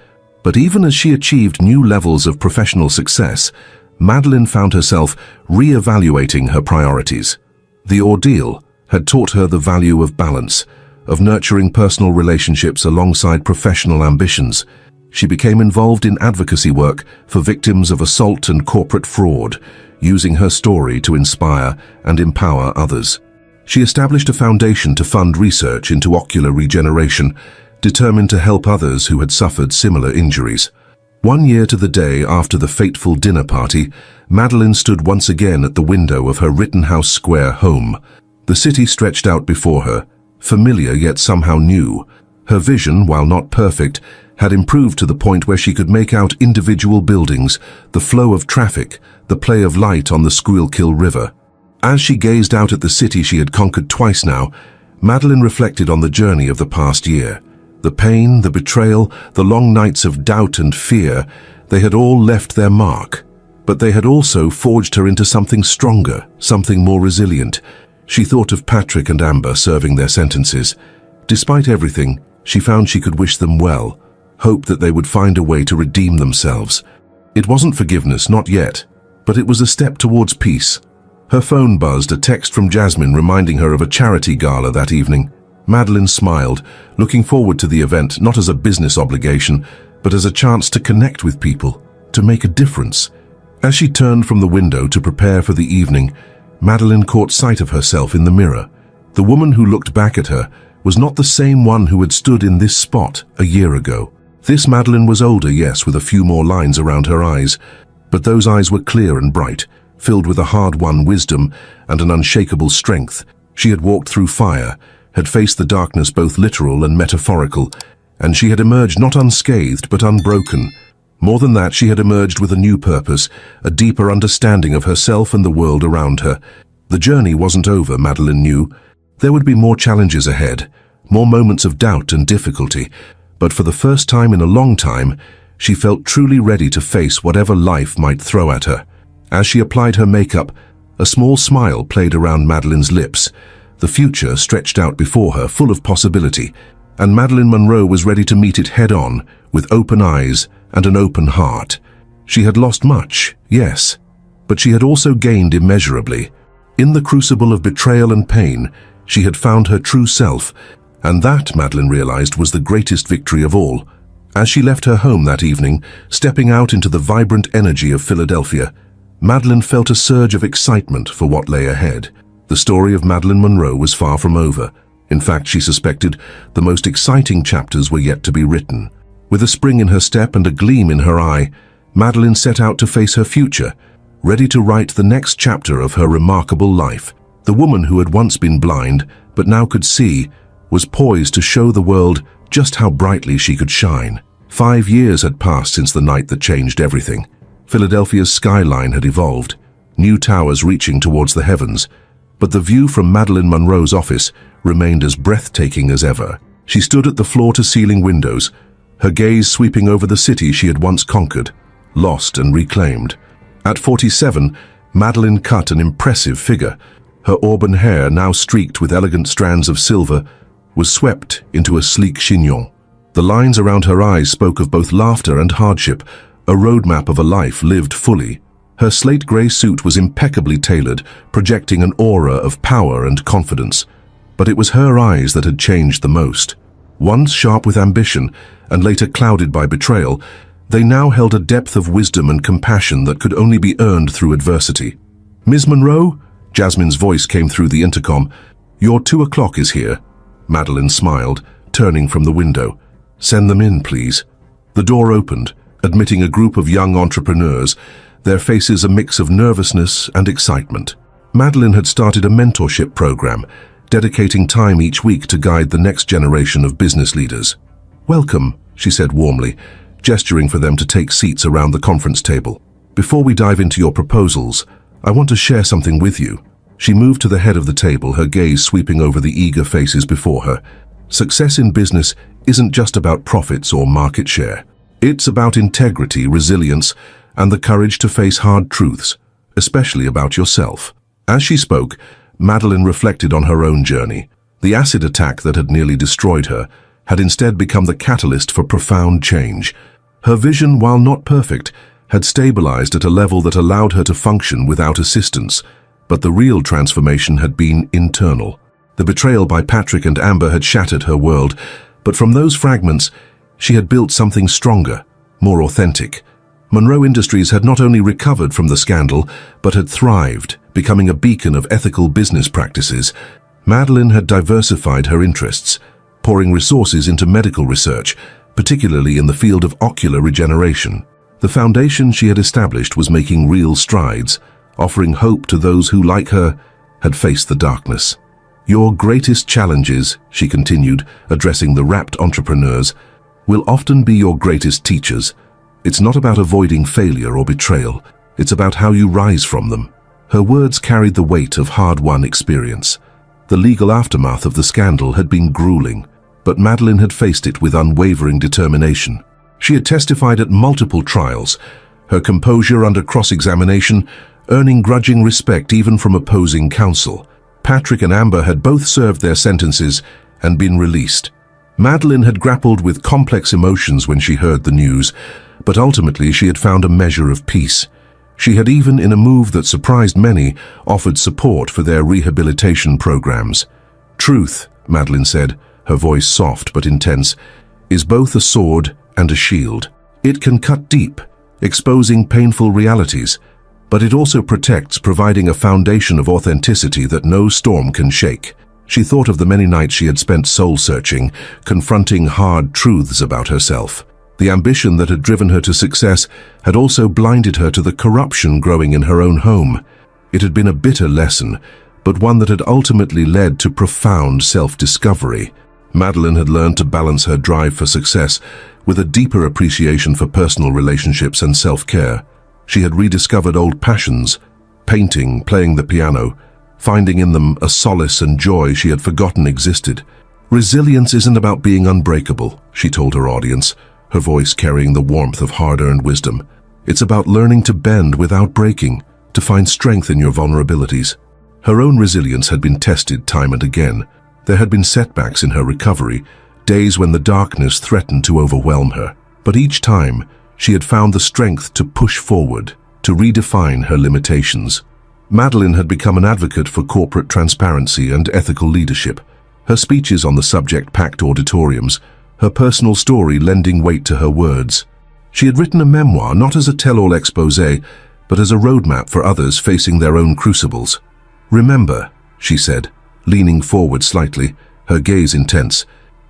But even as she achieved new levels of professional success, Madeline found herself re-evaluating her priorities. The ordeal had taught her the value of balance, of nurturing personal relationships alongside professional ambitions. She became involved in advocacy work for victims of assault and corporate fraud, using her story to inspire and empower others. She established a foundation to fund research into ocular regeneration, determined to help others who had suffered similar injuries. 1 year to the day after the fateful dinner party, Madeline stood once again at the window of her Rittenhouse Square home. The city stretched out before her, familiar yet somehow new. Her vision, while not perfect, had improved to the point where she could make out individual buildings, the flow of traffic, the play of light on the Schuylkill River. As she gazed out at the city she had conquered twice now, Madeline reflected on the journey of the past year. The pain, the betrayal, the long nights of doubt and fear, they had all left their mark. But they had also forged her into something stronger, something more resilient. She thought of Patrick and Amber serving their sentences. Despite everything, she found she could wish them well, hope that they would find a way to redeem themselves. It wasn't forgiveness, not yet, but it was a step towards peace. Her phone buzzed, a text from Jasmine reminding her of a charity gala that evening. Madeline smiled, looking forward to the event not as a business obligation, but as a chance to connect with people, to make a difference. As she turned from the window to prepare for the evening, Madeline caught sight of herself in the mirror. The woman who looked back at her was not the same one who had stood in this spot a year ago. This Madeline was older, yes, with a few more lines around her eyes, but those eyes were clear and bright, filled with a hard-won wisdom and an unshakable strength. She had walked through fire, had faced the darkness both literal and metaphorical, and she had emerged not unscathed but unbroken. More than that, she had emerged with a new purpose, a deeper understanding of herself and the world around her. The journey wasn't over, Madeline knew. There would be more challenges ahead, more moments of doubt and difficulty, but for the first time in a long time, she felt truly ready to face whatever life might throw at her. As she applied her makeup, a small smile played around Madeline's lips. The future stretched out before her, full of possibility, and Madeline Monroe was ready to meet it head-on, with open eyes and an open heart. She had lost much, yes, but she had also gained immeasurably. In the crucible of betrayal and pain, she had found her true self, and that, Madeline realized, was the greatest victory of all. As she left her home that evening, stepping out into the vibrant energy of Philadelphia, Madeline felt a surge of excitement for what lay ahead. The story of Madeline Monroe was far from over. In fact, she suspected the most exciting chapters were yet to be written. With a spring in her step and a gleam in her eye, Madeline set out to face her future, ready to write the next chapter of her remarkable life. The woman who had once been blind, but now could see, was poised to show the world just how brightly she could shine. 5 years had passed since the night that changed everything. Philadelphia's skyline had evolved, new towers reaching towards the heavens, but the view from Madeline Monroe's office remained as breathtaking as ever. She stood at the floor-to-ceiling windows, her gaze sweeping over the city she had once conquered, lost and reclaimed. At 47, Madeline cut an impressive figure. Her auburn hair, now streaked with elegant strands of silver, was swept into a sleek chignon. The lines around her eyes spoke of both laughter and hardship, a roadmap of a life lived fully. Her slate-gray suit was impeccably tailored, projecting an aura of power and confidence. But it was her eyes that had changed the most. Once sharp with ambition, and later clouded by betrayal, they now held a depth of wisdom and compassion that could only be earned through adversity. "Ms. Monroe?" Jasmine's voice came through the intercom. "Your 2 o'clock is here." Madeline smiled, turning from the window. "Send them in, please." The door opened, admitting a group of young entrepreneurs, their faces a mix of nervousness and excitement. Madeline had started a mentorship program, dedicating time each week to guide the next generation of business leaders. "Welcome," she said warmly, gesturing for them to take seats around the conference table. "Before we dive into your proposals, I want to share something with you." She moved to the head of the table, her gaze sweeping over the eager faces before her. Success in business isn't just about profits or market share. It's about integrity, resilience, and the courage to face hard truths, especially about yourself. As she spoke, Madeline reflected on her own journey. The acid attack that had nearly destroyed her had instead become the catalyst for profound change. Her vision, while not perfect, had stabilized at a level that allowed her to function without assistance, but the real transformation had been internal. The betrayal by Patrick and Amber had shattered her world, but from those fragments, she had built something stronger, more authentic. Monroe Industries had not only recovered from the scandal, but had thrived, becoming a beacon of ethical business practices. Madeline had diversified her interests, pouring resources into medical research, particularly in the field of ocular regeneration. The foundation she had established was making real strides, offering hope to those who, like her, had faced the darkness. "Your greatest challenges," she continued, addressing the rapt entrepreneurs, "will often be your greatest teachers. It's not about avoiding failure or betrayal. It's about how you rise from them." Her words carried the weight of hard-won experience. The legal aftermath of the scandal had been grueling, but Madeline had faced it with unwavering determination. She had testified at multiple trials, her composure under cross-examination earning grudging respect even from opposing counsel. Patrick and Amber had both served their sentences and been released. Madeline had grappled with complex emotions when she heard the news, but ultimately she had found a measure of peace. She had, even in a move that surprised many, offered support for their rehabilitation programs. "Truth," Madeline said, her voice soft but intense, "is both a sword and a shield. It can cut deep, exposing painful realities, but it also protects, providing a foundation of authenticity that no storm can shake." She thought of the many nights she had spent soul-searching, confronting hard truths about herself. The ambition that had driven her to success had also blinded her to the corruption growing in her own home. It had been a bitter lesson, but one that had ultimately led to profound self-discovery. Madeline had learned to balance her drive for success with a deeper appreciation for personal relationships and self-care. She had rediscovered old passions, painting, playing the piano, finding in them a solace and joy she had forgotten existed. "Resilience isn't about being unbreakable," she told her audience, her voice carrying the warmth of hard-earned wisdom. "It's about learning to bend without breaking, to find strength in your vulnerabilities." Her own resilience had been tested time and again. There had been setbacks in her recovery, days when the darkness threatened to overwhelm her. But each time, she had found the strength to push forward, to redefine her limitations. Madeline had become an advocate for corporate transparency and ethical leadership. Her speeches on the subject packed auditoriums, her personal story lending weight to her words. She had written a memoir not as a tell-all exposé, but as a roadmap for others facing their own crucibles. "Remember," she said, leaning forward slightly, her gaze intense,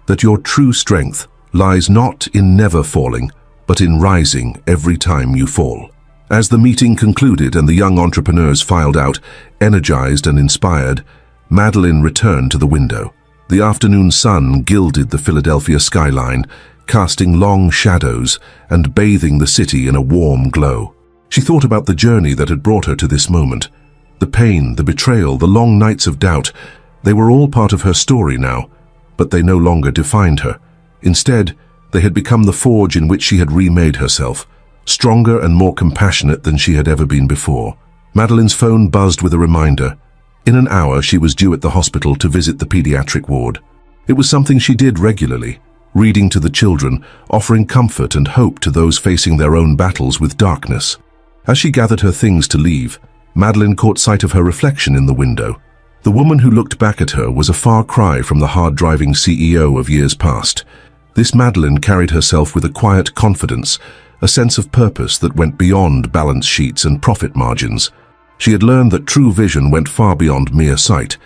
"that your true strength lies not in never falling, but in rising every time you fall." As the meeting concluded and the young entrepreneurs filed out, energized and inspired, Madeline returned to the window. The afternoon sun gilded the Philadelphia skyline, casting long shadows and bathing the city in a warm glow. She thought about the journey that had brought her to this moment. The pain, the betrayal, the long nights of doubt, they were all part of her story now, but they no longer defined her. Instead, they had become the forge in which she had remade herself, stronger and more compassionate than she had ever been before. Madeline's phone buzzed with a reminder. In an hour, she was due at the hospital to visit the pediatric ward. It was something she did regularly, reading to the children, offering comfort and hope to those facing their own battles with darkness. As she gathered her things to leave, Madeline caught sight of her reflection in the window. The woman who looked back at her was a far cry from the hard-driving CEO of years past. This Madeline carried herself with a quiet confidence, a sense of purpose that went beyond balance sheets and profit margins. She had learned that true vision went far beyond mere sight.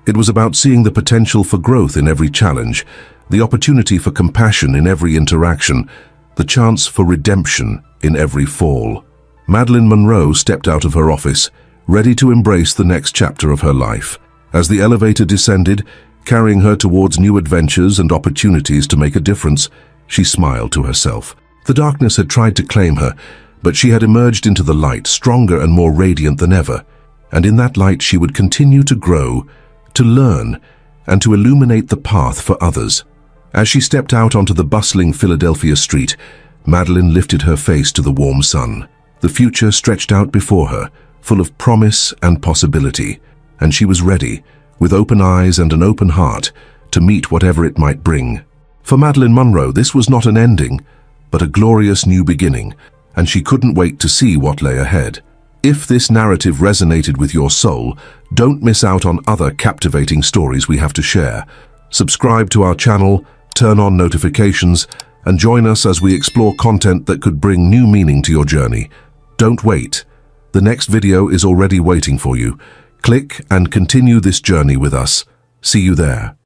It was about seeing the potential for growth in every challenge, the opportunity for compassion in every interaction, the chance for redemption in every fall. Madeline Monroe stepped out of her office, ready to embrace the next chapter of her life. As the elevator descended, carrying her towards new adventures and opportunities to make a difference, she smiled to herself. The darkness had tried to claim her, but she had emerged into the light, stronger and more radiant than ever. And in that light she would continue to grow, to learn, and to illuminate the path for others. As she stepped out onto the bustling Philadelphia street, Madeline lifted her face to the warm sun. The future stretched out before her, full of promise and possibility, and she was ready, with open eyes and an open heart, to meet whatever it might bring. For Madeline Monroe, this was not an ending, but a glorious new beginning, and she couldn't wait to see what lay ahead. If this narrative resonated with your soul, don't miss out on other captivating stories we have to share. Subscribe to our channel, turn on notifications, and join us as we explore content that could bring new meaning to your journey. Don't wait. The next video is already waiting for you. Click and continue this journey with us. See you there.